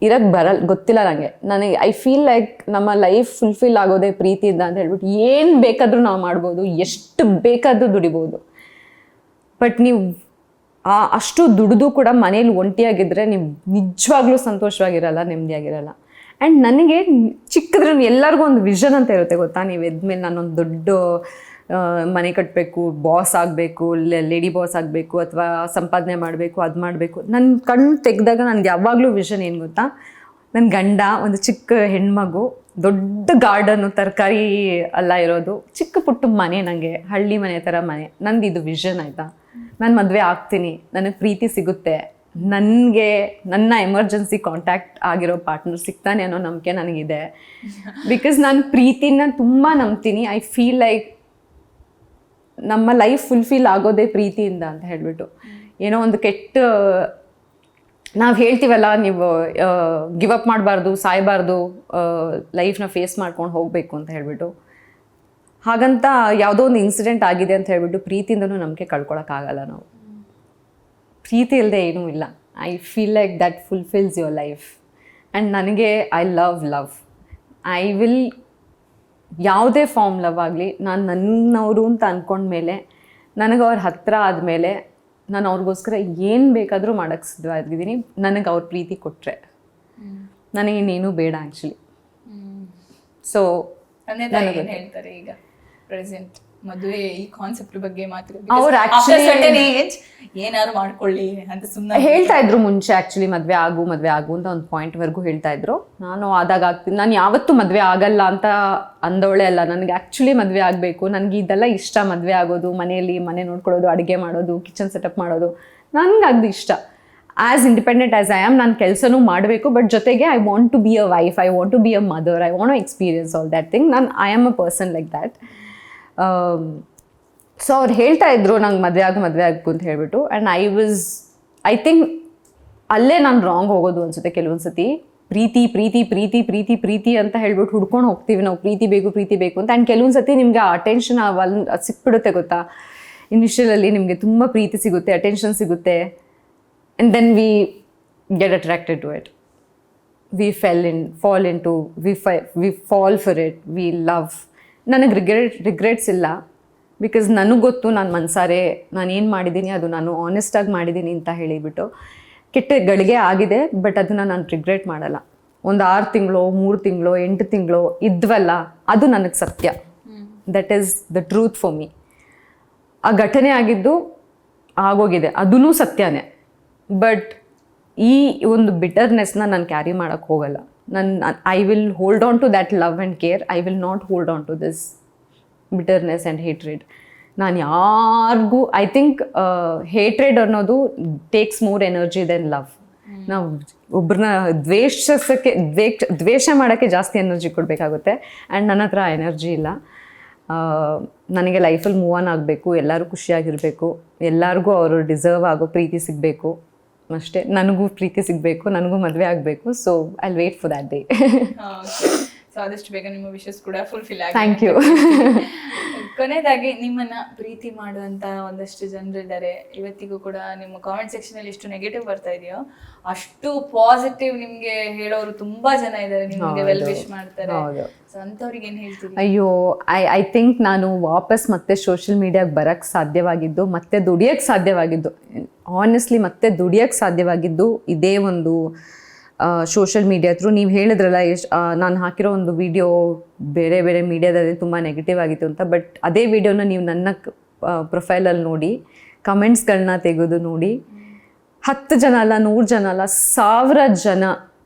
ಇರೋಕ್ಕೆ ಗೊತ್ತಿಲ್ಲ ನನಗೆ. ಐ ಫೀಲ್ ಲೈಕ್ ನಮ್ಮ ಲೈಫ್ ಫುಲ್ಫಿಲ್ ಆಗೋದೇ ಪ್ರೀತಿಯಿಂದ ಅಂತ ಹೇಳ್ಬಿಟ್ಟು. ಏನು ಬೇಕಾದರೂ ನಾವು ಮಾಡ್ಬೋದು, ಎಷ್ಟು ಬೇಕಾದರೂ ದುಡಿಬೋದು. ಬಟ್ ನೀವು ಅಷ್ಟು ದುಡಿದು ಕೂಡ ಮನೇಲಿ ಒಂಟಿಯಾಗಿದ್ದರೆ ನೀವು ನಿಜವಾಗ್ಲೂ ಸಂತೋಷವಾಗಿರಲ್ಲ, ನೆಮ್ಮದಿಯಾಗಿರಲ್ಲ. ಆ್ಯಂಡ್ ನನಗೆ ಚಿಕ್ಕದ್ರಲ್ಲಿ ಎಲ್ಲರಿಗೂ ಒಂದು ವಿಷನ್ ಅಂತ ಇರುತ್ತೆ ಗೊತ್ತಾ, ನೀವು ಎದ್ಮೇಲೆ ನಾನೊಂದು ದೊಡ್ಡ ಮನೆ ಕಟ್ಟಬೇಕು, ಬಾಸ್ ಆಗಬೇಕು, ಲೇಡಿ ಬಾಸ್ ಆಗಬೇಕು, ಅಥವಾ ಸಂಪಾದನೆ ಮಾಡಬೇಕು, ಅದು ಮಾಡಬೇಕು. ನನ್ನ ಕಣ್ಣು ತೆಗೆದಾಗ ನನಗೆ ಯಾವಾಗಲೂ ವಿಷನ್ ಏನು ಗೊತ್ತಾ, ನನ್ನ ಗಂಡ, ಒಂದು ಚಿಕ್ಕ ಹೆಣ್ಮಗು, ದೊಡ್ಡ ಗಾರ್ಡನ್ನು, ತರಕಾರಿ ಎಲ್ಲ ಇರೋದು, ಚಿಕ್ಕ ಪುಟ್ಟ ಮನೆ, ನನಗೆ ಹಳ್ಳಿ ಮನೆ ಥರ ಮನೆ. ನಂದು ಇದು ವಿಷನ್ ಆಯಿತಾ. ನಾನು ಮದುವೆ ಆಗ್ತೀನಿ, ನನಗೆ ಪ್ರೀತಿ ಸಿಗುತ್ತೆ, ನನಗೆ ನನ್ನ ಎಮರ್ಜೆನ್ಸಿ ಕಾಂಟ್ಯಾಕ್ಟ್ ಆಗಿರೋ ಪಾರ್ಟ್ನರ್ ಸಿಗ್ತಾನೆ ಅನ್ನೋ ನಂಬಿಕೆ ನನಗಿದೆ. ಬಿಕಾಸ್ ನಾನು ಪ್ರೀತಿನ ತುಂಬ ನಂಬ್ತೀನಿ. ಐ ಫೀಲ್ ಲೈಕ್ ನಮ್ಮ ಲೈಫ್ ಫುಲ್ಫಿಲ್ ಆಗೋದೇ ಪ್ರೀತಿಯಿಂದ ಅಂತ ಹೇಳಿಬಿಟ್ಟು. ಏನೋ ಒಂದು ಕೆಟ್ಟ, ನಾವು ಹೇಳ್ತೀವಲ್ಲ, ನೀವು ಗಿವ್ ಅಪ್ ಮಾಡಬಾರ್ದು, ಸಾಯಬಾರ್ದು, ಲೈಫ್ನ ಫೇಸ್ ಮಾಡ್ಕೊಂಡು ಹೋಗಬೇಕು ಅಂತ ಹೇಳಿಬಿಟ್ಟು. ಹಾಗಂತ ಯಾವುದೋ ಒಂದು ಇನ್ಸಿಡೆಂಟ್ ಆಗಿದೆ ಅಂತ ಹೇಳ್ಬಿಟ್ಟು ಪ್ರೀತಿಯಿಂದನೂ ನಂಬಿಕೆ ಕಳ್ಕೊಳಕ್ಕಾಗಲ್ಲ ನಾವು. ಪ್ರೀತಿ ಇಲ್ಲದೆ ಏನೂ ಇಲ್ಲ. I feel like that fulfils your life. And ನನಗೆ ಐ ಲವ್. ಐ ವಿಲ್ ಯಾವುದೇ ಫಾರ್ಮ್ ಲವ್ ಆಗಲಿ, ನಾನು ನನ್ನವರು ಅಂತ ಅಂದ್ಕೊಂಡ್ಮೇಲೆ, ನನಗೆ ಅವ್ರ ಹತ್ತಿರ ಆದಮೇಲೆ ನಾನು ಅವ್ರಿಗೋಸ್ಕರ ಏನು ಬೇಕಾದರೂ ಮಾಡೋಕ್ಕೆ ಸಿದ್ಧವಾಗಿದ್ದೀನಿ. ನನಗೆ ಅವ್ರ ಪ್ರೀತಿ ಕೊಟ್ಟರೆ ನನಗಿನ್ನೇನೂ ಬೇಡ ಆ್ಯಕ್ಚುಲಿ. ಸೊ ಹೇಳ್ತಾರೆ ಈಗ ಪ್ರೆಸೆಂಟ್ ಮದುವೆ ಈ ಕಾನ್ಸೆಪ್ಟ್ ಬಗ್ಗೆ ಮಾತ್ರ ಅವ್ರು ಆಕ್ಚುಲಿ ಏನಾದ್ರು ಮಾಡ್ಕೊಳ್ಳಿ ಅಂತ ಸುಮ್ಮನೆ ಹೇಳ್ತಾ ಇದ್ರು ಮುಂಚೆ. ಆಕ್ಚುಲಿ ಮದುವೆ ಆಗು ಅಂತ ಒಂದು ಪಾಯಿಂಟ್ವರೆಗೂ ಹೇಳ್ತಾ ಇದ್ರು. ನಾನು ಆದಾಗ ಆಗ್ತೀನಿ, ನಾನು ಯಾವತ್ತೂ ಮದುವೆ ಆಗಲ್ಲ ಅಂತ ಅಂದವಳೆ ಅಲ್ಲ. ನನಗೆ ಆ್ಯಕ್ಚುಲಿ ಮದುವೆ ಆಗಬೇಕು, ನನಗೆ ಇದೆಲ್ಲ ಇಷ್ಟ. ಮದುವೆ ಆಗೋದು, ಮನೆಯಲ್ಲಿ ಮನೆ ನೋಡ್ಕೊಳ್ಳೋದು, ಅಡುಗೆ ಮಾಡೋದು, ಕಿಚನ್ ಸೆಟಪ್ ಮಾಡೋದು, ನನಗೆ ಅದು ಇಷ್ಟ. As independent as I am, ನಾನು ಕೆಲಸನೂ ಮಾಡಬೇಕು, ಬಟ್ ಜೊತೆಗೆ I want to be a wife, I want to be a mother, I want to experience all that thing. I am a person like that. So ಅವ್ರು ಹೇಳ್ತಾ ಇದ್ರು ನಂಗೆ ಮದುವೆ ಆಗು ಅಂತ ಹೇಳ್ಬಿಟ್ಟು. ಆ್ಯಂಡ್ ಐ ಥಿಂಕ್ ಅಲ್ಲೇ ನಾನು ರಾಂಗ್ ಹೋಗೋದು ಅನ್ಸುತ್ತೆ ಕೆಲವೊಂದು ಸತಿ. ಪ್ರೀತಿ ಅಂತ ಹೇಳ್ಬಿಟ್ಟು ಹುಡ್ಕೊಂಡು ಹೋಗ್ತೀವಿ ನಾವು, ಪ್ರೀತಿ ಬೇಕು ಅಂತ. ಆ್ಯಂಡ್ ಕೆಲವೊಂದು ಸತಿ ನಿಮಗೆ ಆ ಅಟೆನ್ಷನ್ ಅದು ಸಿಕ್ಬಿಡುತ್ತೆ ಗೊತ್ತಾ. ಇನಿಷಿಯಲಲ್ಲಿ ನಿಮಗೆ ತುಂಬ ಪ್ರೀತಿ ಸಿಗುತ್ತೆ, ಅಟೆನ್ಷನ್ ಸಿಗುತ್ತೆ, and then we get attracted to it. We fall for it, we love. ನನಗೆ ರಿಗ್ರೆಟ್ಸ್ ಇಲ್ಲ. ಬಿಕಾಸ್ ನನಗೆ ಗೊತ್ತು ನಾನು ಮನಸಾರೆ ನಾನೇನು ಮಾಡಿದ್ದೀನಿ ಅದು ನಾನು ಆನೆಸ್ಟಾಗಿ ಮಾಡಿದ್ದೀನಿ ಅಂತ ಹೇಳಿಬಿಟ್ಟು. ಕೆಟ್ಟ ಗಳಿಗೆ ಆಗಿದೆ, ಬಟ್ ಅದನ್ನು ನಾನು ರಿಗ್ರೆಟ್ ಮಾಡಲ್ಲ. ಒಂದು 6 ತಿಂಗಳು, 3 ತಿಂಗಳು, 8 ತಿಂಗಳು ಇದ್ವಲ್ಲ, ಅದು ನನಗೆ ಸತ್ಯ. That is the truth for me. ಆ ಘಟನೆ ಆಗಿದ್ದು ಆಗೋಗಿದೆ, ಅದೂ ಸತ್ಯನೇ. ಬಟ್ ಈ ಒಂದು ಬಿಟರ್ನೆಸ್ನ ನಾನು ಕ್ಯಾರಿ ಮಾಡೋಕ್ಕೆ ಹೋಗಲ್ಲ. I will hold on to that love and care. I will not hold on to this bitterness and hatred. ನಾನು ಯಾರಿಗೂ, ಐ ಥಿಂಕ್ ಹೇಟ್ರೆಡ್ ಅನ್ನೋದು takes more energy than love. ನಾವು ಒಬ್ಬರನ್ನ ದ್ವೇಷ ಮಾಡೋಕ್ಕೆ ಜಾಸ್ತಿ ಎನರ್ಜಿ ಕೊಡಬೇಕಾಗುತ್ತೆ. ಆ್ಯಂಡ್ ನನ್ನ ಹತ್ರ ಎನರ್ಜಿ ಇಲ್ಲ. ನನಗೆ ಲೈಫಲ್ಲಿ ಮೂವ್ ಆನ್ ಆಗಬೇಕು, ಎಲ್ಲರೂ ಖುಷಿಯಾಗಿರಬೇಕು, ಎಲ್ಲರಿಗೂ ಅವರು ಡಿಸರ್ವ್ ಆಗೋ ಪ್ರೀತಿ ಸಿಗಬೇಕು ಅಷ್ಟೇ. ನನಗೂ ಪ್ರೀತಿ ಸಿಗಬೇಕು, ನನಗೂ ಮದುವೆ ಆಗಬೇಕು. So I will wait for that day. So ಆದಷ್ಟು ಬೇಗ ನಿಮ್ಮ ವಿಶಸ್ ಕೂಡ ಫುಲ್ಫಿಲ್ ಆಗಿ. Thank you. ಕೊನೆಯದಾಗಿ ನಿಮ್ಮನ್ನ ಪ್ರೀತಿ ಮಾಡುವಂತ ಒಂದಷ್ಟು ಜನರಿದ್ದಾರೆ. ಇವತ್ತಿಗೂ ಕೂಡ ನಿಮ್ಮ ಕಾಮೆಂಟ್ ಸೆಕ್ಷನ್ ಅಲ್ಲಿ ಎಷ್ಟು ನೆಗೆಟಿವ್ ಬರ್ತಾ ಇದೆಯೋ ಅಷ್ಟು ಪಾಸಿಟಿವ್ ನಿಮ್ಗೆ ಹೇಳೋರು ತುಂಬಾ ಜನ ಇದ್ದಾರೆ, ನಿಮ್ಗೆ ವೆಲ್ ವಿಶ್ ಮಾಡ್ತಾರೆ. ಸೊ ಅಂತವ್ರಿಗೆ ಏನ್ ಹೇಳ್ತೀವಿ? ಅಯ್ಯೋ, ಐ ಥಿಂಕ್ ನಾನು ವಾಪಸ್ ಮತ್ತೆ ಸೋಷಿಯಲ್ ಮೀಡಿಯಾಗೆ ಬರಕ್ಕೆ ಸಾಧ್ಯವಾಗಿದ್ದು, ಮತ್ತೆ ದುಡಿಯೋಕ್ಕೆ ಸಾಧ್ಯವಾಗಿದ್ದು, ಆನೆಸ್ಟ್ಲಿ ಮತ್ತೆ ದುಡಿಯೋಕ್ಕೆ ಸಾಧ್ಯವಾಗಿದ್ದು ಇದೇ ಒಂದು ಸೋಷಿಯಲ್ ಮೀಡಿಯಾ ಥ್ರೂ. ನೀವು ಹೇಳಿದ್ರಲ್ಲ, ನಾನು ಹಾಕಿರೋ ಒಂದು ವಿಡಿಯೋ ಬೇರೆ ಬೇರೆ ಮೀಡಿಯಾದಲ್ಲಿ ತುಂಬ ನೆಗೆಟಿವ್ ಆಗಿತ್ತು ಅಂತ. ಬಟ್ ಅದೇ ವಿಡಿಯೋನ ನೀವು ನನ್ನ ಪ್ರೊಫೈಲಲ್ಲಿ ನೋಡಿ, ಕಮೆಂಟ್ಸ್ಗಳನ್ನ ತೆಗೆದು ನೋಡಿ, 10 ಜನ ಅಲ್ಲ, 100 ಜನ ಅಲ್ಲ, 1000 ಜನ.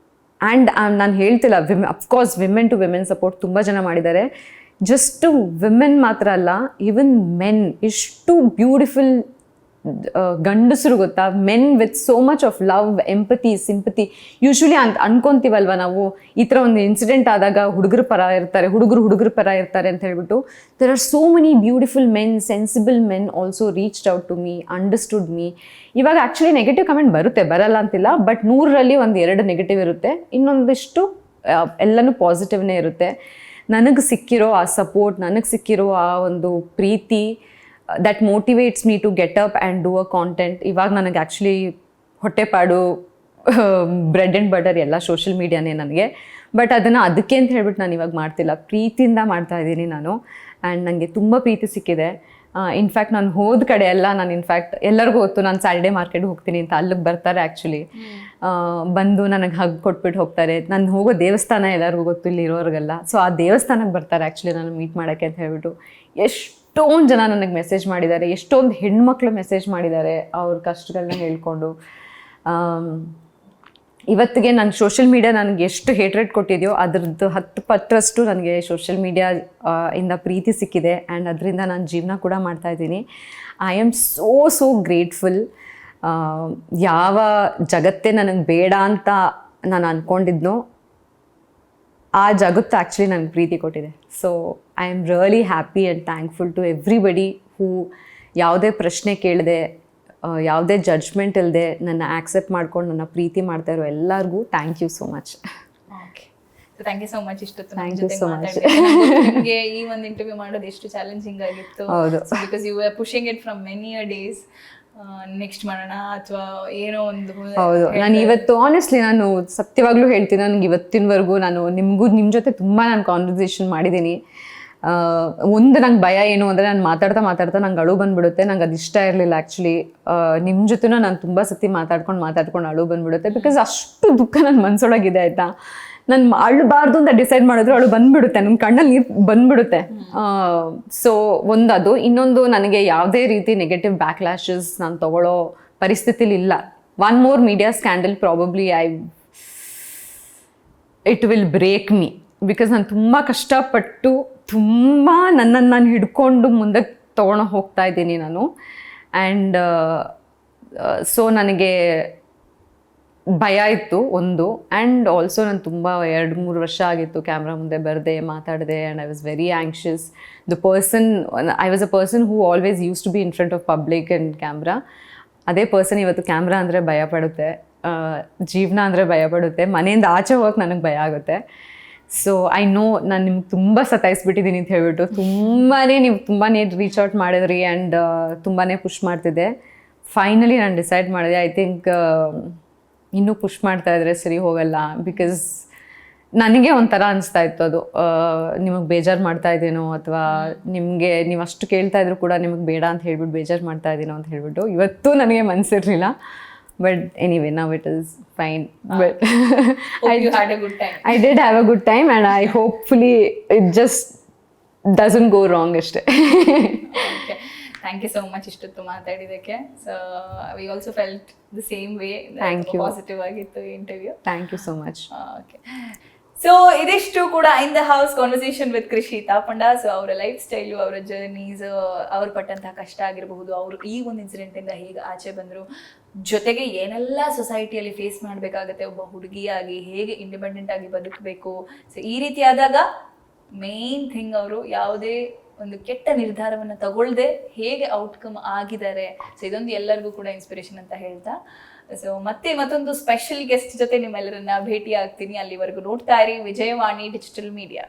ಆ್ಯಂಡ್ ನಾನು ಹೇಳ್ತಿಲ್ಲ, of course women to women support ತುಂಬ ಜನ ಮಾಡಿದ್ದಾರೆ. ಜಸ್ಟ್ ವಿಮೆನ್ ಮಾತ್ರ ಅಲ್ಲ, ಈವನ್ ಮೆನ್, ಎಷ್ಟು ಬ್ಯೂಟಿಫುಲ್ ಗಂಡಸರು ಗೊತ್ತಾ. Men with so much of love, empathy, sympathy. Usually ಅನ್ಕೊಂತೀವಲ್ವ ನಾವು, ಈ ಥರ ಒಂದು ಇನ್ಸಿಡೆಂಟ್ ಆದಾಗ ಹುಡುಗರ ಪರ ಇರ್ತಾರೆ, ಹುಡುಗರು ಪರ ಇರ್ತಾರೆ ಅಂತ ಹೇಳ್ಬಿಟ್ಟು. There are so many beautiful men, sensible men also reached out to me, understood me. ಇವಾಗ ಆ್ಯಕ್ಚುಲಿ ನೆಗೆಟಿವ್ ಕಮೆಂಟ್ ಬರುತ್ತೆ, ಬರಲ್ಲ ಅಂತಿಲ್ಲ. ಬಟ್ 100ರಲ್ಲಿ 1-2 ನೆಗೆಟಿವ್ ಇರುತ್ತೆ, ಇನ್ನೊಂದಿಷ್ಟು ಎಲ್ಲನೂ ಪಾಸಿಟಿವ್ನೇ ಇರುತ್ತೆ. ನನಗೆ ಸಿಕ್ಕಿರೋ ಆ ಸಪೋರ್ಟ್, ನನಗೆ ಸಿಕ್ಕಿರೋ ಆ ಒಂದು ಪ್ರೀತಿ, that motivates me to get up and do a content. ಇವಾಗ ನನಗೆ ಆ್ಯಕ್ಚುಲಿ ಹೊಟ್ಟೆಪಾಡು, ಬ್ರೆಡ್ ಆ್ಯಂಡ್ ಬಟರ್ ಎಲ್ಲ ಸೋಷಿಯಲ್ ಮೀಡಿಯಾನೇ ನನಗೆ. ಬಟ್ ಅದನ್ನು ಅದಕ್ಕೆ ಅಂತ ಹೇಳ್ಬಿಟ್ಟು ನಾನು ಇವಾಗ ಮಾಡ್ತಿಲ್ಲ, ಪ್ರೀತಿಯಿಂದ ಮಾಡ್ತಾ ಇದ್ದೀನಿ ನಾನು. ಆ್ಯಂಡ್ ನನಗೆ ತುಂಬ ಪ್ರೀತಿ ಸಿಕ್ಕಿದೆ. ಇನ್ಫ್ಯಾಕ್ಟ್ ನಾನು ಹೋದ ಕಡೆ ಎಲ್ಲ ನಾನು ಇನ್ಫ್ಯಾಕ್ಟ್ ಎಲ್ಲರಿಗೂ ಗೊತ್ತು ನಾನು ಸ್ಯಾಟರ್ಡೇ ಮಾರ್ಕೆಟ್ಗೆ ಹೋಗ್ತೀನಿ ಅಂತ, ಅಲ್ಲಿಗೆ ಬರ್ತಾರೆ ಆ್ಯಕ್ಚುಲಿ. ಬಂದು ನನಗೆ ಹಗ್ ಕೊಟ್ಬಿಟ್ಟು ಹೋಗ್ತಾರೆ. ನಾನು ಹೋಗೋ ದೇವಸ್ಥಾನ ಎಲ್ಲರಿಗೂ ಗೊತ್ತು ಇಲ್ಲಿ ಇರೋರಿಗೆಲ್ಲ. ಸೊ ಆ ದೇವಸ್ಥಾನಕ್ಕೆ ಬರ್ತಾರೆ ಆ್ಯಕ್ಚುಲಿ ನಾನು ಮೀಟ್ ಮಾಡೋಕ್ಕೆ ಅಂತ ಹೇಳ್ಬಿಟ್ಟು. ಎಷ್ಟೊಂದು ಜನ ನನಗೆ ಮೆಸೇಜ್ ಮಾಡಿದ್ದಾರೆ, ಎಷ್ಟೊಂದು ಹೆಣ್ಮಕ್ಳು ಮೆಸೇಜ್ ಮಾಡಿದ್ದಾರೆ ಅವ್ರ ಕಷ್ಟಗಳನ್ನ ಹೇಳ್ಕೊಂಡು. ಇವತ್ತಿಗೆ ನಾನು ಸೋಷಿಯಲ್ ಮೀಡಿಯಾ ನನಗೆ ಎಷ್ಟು ಹೇಟ್ರೇಟ್ ಕೊಟ್ಟಿದೆಯೋ ಅದ್ರದ್ದು 10 ಪಟ್ಟರಷ್ಟು ನನಗೆ ಸೋಷಿಯಲ್ ಮೀಡಿಯಾ ಇಂದ ಪ್ರೀತಿ ಸಿಕ್ಕಿದೆ. ಆ್ಯಂಡ್ ಅದರಿಂದ ನಾನು ಜೀವನ ಕೂಡ ಮಾಡ್ತಾಯಿದ್ದೀನಿ. I am so grateful. ಯಾವ ಜಗತ್ತೇ ನನಗೆ ಬೇಡ ಅಂತ ನಾನು ಅಂದ್ಕೊಂಡಿದ್ನೋ ಆ ಜಗತ್ತು ಆ್ಯಕ್ಚುಲಿ ನನಗೆ ಪ್ರೀತಿ ಕೊಟ್ಟಿದೆ. So I am really happy and thankful to everybody who ಯಾವುದೇ ಪ್ರಶ್ನೆ ಕೇಳದೆ, ಯಾವುದೇ ಜಡ್ಜ್ಮೆಂಟ್ ಇಲ್ಲದೆ ನನ್ನ ಆಕ್ಸೆಪ್ಟ್ ಮಾಡ್ಕೊಂಡು ನನ್ನ ಪ್ರೀತಿ ಮಾಡ್ತಾ ಇರೋ ಎಲ್ಲರಿಗೂ thank you so much. Okay, thank you so much. ಇಷ್ಟೊತ್ತು Thank you so much. ನಿಮಗೆ ಈ ಒಂದು ಇಂಟರ್ವ್ಯೂ ಮಾಡೋದು ಎಷ್ಟು ಚಾಲೆಂಜಿಂಗ್ ಆಗಿತ್ತು. ಹೌದು. Because you are pushing it from many days. Next ಮಾಡೋಣ ಅಥವಾ ಏನೋ ಒಂದು. ಹೌದು, ನಾನು ಇವತ್ತು ಆನೆಸ್ಟ್ಲಿ ನಾನು ಸತ್ಯವಾಗ್ಲೂ ಹೇಳ್ತೀನಿ, ನನಗೆ ಇವತ್ತಿನವರೆಗೂ ನಾನು ನಿಮ್ಮ ಜೊತೆ ತುಂಬ ನಾನು ಕಾನ್ವರ್ಸೇಷನ್ ಮಾಡಿದ್ದೀನಿ. ಒಂದು ನಂಗೆ ಭಯ ಏನು ಅಂದರೆ ನಾನು ಮಾತಾಡ್ತಾ ನಂಗೆ ಅಳು ಬಂದ್ಬಿಡುತ್ತೆ. ನಂಗೆ ಅದು ಇಷ್ಟ ಇರಲಿಲ್ಲ ಆ್ಯಕ್ಚುಲಿ. ನಿಮ್ಮ ಜೊತೆನೂ ನಾನು ತುಂಬ ಸತಿ ಮಾತಾಡ್ಕೊಂಡು ಅಳು ಬಂದ್ಬಿಡುತ್ತೆ. ಬಿಕಾಸ್ ಅಷ್ಟು ದುಃಖ ನನ್ನ ಮನಸ್ಸೊಳಗಿದೆ ಆಯಿತಾ. ನಾನು ಅಳಬಾರ್ದು ಅಂತ ಡಿಸೈಡ್ ಮಾಡಿದ್ರು ಅಳು ಬಂದ್ಬಿಡುತ್ತೆ, ನನ್ನ ಕಣ್ಣಲ್ಲಿ ನೀರು ಬಂದ್ಬಿಡುತ್ತೆ. ಸೊ ಅದು. ಇನ್ನೊಂದು, ನನಗೆ ಯಾವುದೇ ರೀತಿ ನೆಗೆಟಿವ್ ಬ್ಯಾಕ್ಲ್ಯಾಶಸ್ ನಾನು ತಗೊಳ್ಳೋ ಪರಿಸ್ಥಿತಿಲಿ ಇಲ್ಲ. One more media scandal probably it will break me. Because ನಾನು ತುಂಬ ಕಷ್ಟಪಟ್ಟು ತುಂಬ ನನ್ನನ್ನು ನಾನು ಹಿಡ್ಕೊಂಡು ಮುಂದಕ್ಕೆ ತೊಗೊಂಡು ಹೋಗ್ತಾ ಇದ್ದೀನಿ ನಾನು. ಆ್ಯಂಡ್ ಸೊ ನನಗೆ ಭಯ ಇತ್ತು ಒಂದು. ಆ್ಯಂಡ್ ಆಲ್ಸೋ ನಾನು ತುಂಬ 2-3 ವರ್ಷ ಆಗಿತ್ತು ಕ್ಯಾಮ್ರಾ ಮುಂದೆ ಬರದೆ ಮಾತಾಡಿದೆ. And I was very anxious. I was a person who always use to be in front of public and camera. ಅದೇ ಪರ್ಸನ್ ಇವತ್ತು ಕ್ಯಾಮ್ರಾ ಅಂದರೆ ಭಯ ಪಡುತ್ತೆ, ಜೀವನ ಅಂದರೆ ಭಯ ಪಡುತ್ತೆ, ಮನೆಯಿಂದ ಆಚೆ ಹೋಗಕ್ಕೆ ನನಗೆ ಭಯ ಆಗುತ್ತೆ. ಸೊ ಐ ನೋ ನಾನು ನಿಮ್ಗೆ ತುಂಬ ಸತಾಯಿಸ್ಬಿಟ್ಟಿದ್ದೀನಿ ಅಂತ ಹೇಳ್ಬಿಟ್ಟು ನೀವು ತುಂಬಾ ರೀಚ್ ಔಟ್ ಮಾಡಿದ್ರಿ ಆ್ಯಂಡ್ ತುಂಬಾ ಪುಷ್ ಮಾಡ್ತಿದ್ದೆ. ಫೈನಲಿ ನಾನು ಡಿಸೈಡ್ ಮಾಡಿದೆ, ಐ ಥಿಂಕ್ ಇನ್ನೂ ಪುಷ್ ಮಾಡ್ತಾ ಇದ್ರೆ ಸರಿ ಹೋಗಲ್ಲ. ಬಿಕಾಸ್ ನನಗೆ ಒಂಥರ ಅನಿಸ್ತಾ ಇತ್ತು ಅದು, ನಿಮಗೆ ಬೇಜಾರು ಮಾಡ್ತಾ ಇದ್ದೀನೋ ಅಥವಾ ನಿಮಗೆ ನೀವು ಅಷ್ಟು ಕೇಳ್ತಾ ಇದ್ರು ಕೂಡ ನಿಮಗೆ ಬೇಡ ಅಂತ ಹೇಳ್ಬಿಟ್ಟು ಬೇಜಾರು ಮಾಡ್ತಾ ಇದ್ದೀನೋ ಅಂತ ಹೇಳ್ಬಿಟ್ಟು ಇವತ್ತು ನನಗೆ ಮನಸ್ಸಿರಲಿಲ್ಲ. But anyway, now it is fine. But you had a good time. I did have a good time, and I hopefully it just doesn't go wrong ಅಷ್ಟೇ. Okay. Thank you so much ಇಷ್ಟೊತ್ತು ಮಾತಾಡಿದ್ದಕ್ಕೆ. So we also felt the same way. Thank you. Positive ಆಗಿತ್ತು interview. Thank you so much. Okay. So ಇದಿಷ್ಟು ಕೂಡ in the house conversation with Krishi Thapanda. So ಅವರ life style, ಅವರ journeys, ಅವ್ರು ಪಟ್ಟಂತಹ ಕಷ್ಟ ಆಗಿರಬಹುದು, ಅವರು ಈ ಒಂದು ಇನ್ಸಿಡೆಂಟ್ ಇಂದ ಹೇಗೆ ಆಚೆ ಬಂದರು, ಜೊತೆಗೆ ಏನೆಲ್ಲ ಸೊಸೈಟಿಯಲ್ಲಿ ಫೇಸ್ ಮಾಡಬೇಕಾಗತ್ತೆ ಒಬ್ಬ ಹುಡುಗಿಯಾಗಿ, ಹೇಗೆ ಇಂಡಿಪೆಂಡೆಂಟ್ ಆಗಿ ಬದುಕಬೇಕು. ಸೊ ಈ ರೀತಿ ಆದಾಗ ಮೇನ್ ಥಿಂಗ್ ಅವರು ಯಾವುದೇ ಒಂದು ಕೆಟ್ಟ ನಿರ್ಧಾರವನ್ನು ತಗೊಳ್ಳದೆ ಹೇಗೆ ಔಟ್ಕಮ್ ಆಗಿದ್ದಾರೆ. ಸೊ ಇದೊಂದು ಎಲ್ಲರಿಗೂ ಕೂಡ ಇನ್ಸ್ಪಿರೇಷನ್ ಅಂತ ಹೇಳ್ತಾ, ಸೊ ಮತ್ತೆ ಮತ್ತೊಂದು ಸ್ಪೆಷಲ್ ಗೆಸ್ಟ್ ಜೊತೆ ನಿಮ್ಮೆಲ್ಲರನ್ನ ಭೇಟಿ ಆಗ್ತೀನಿ. ಅಲ್ಲಿವರೆಗೂ ನೋಡ್ತಾ ಇರಿ ವಿಜಯವಾಣಿ ಡಿಜಿಟಲ್ ಮೀಡಿಯಾ.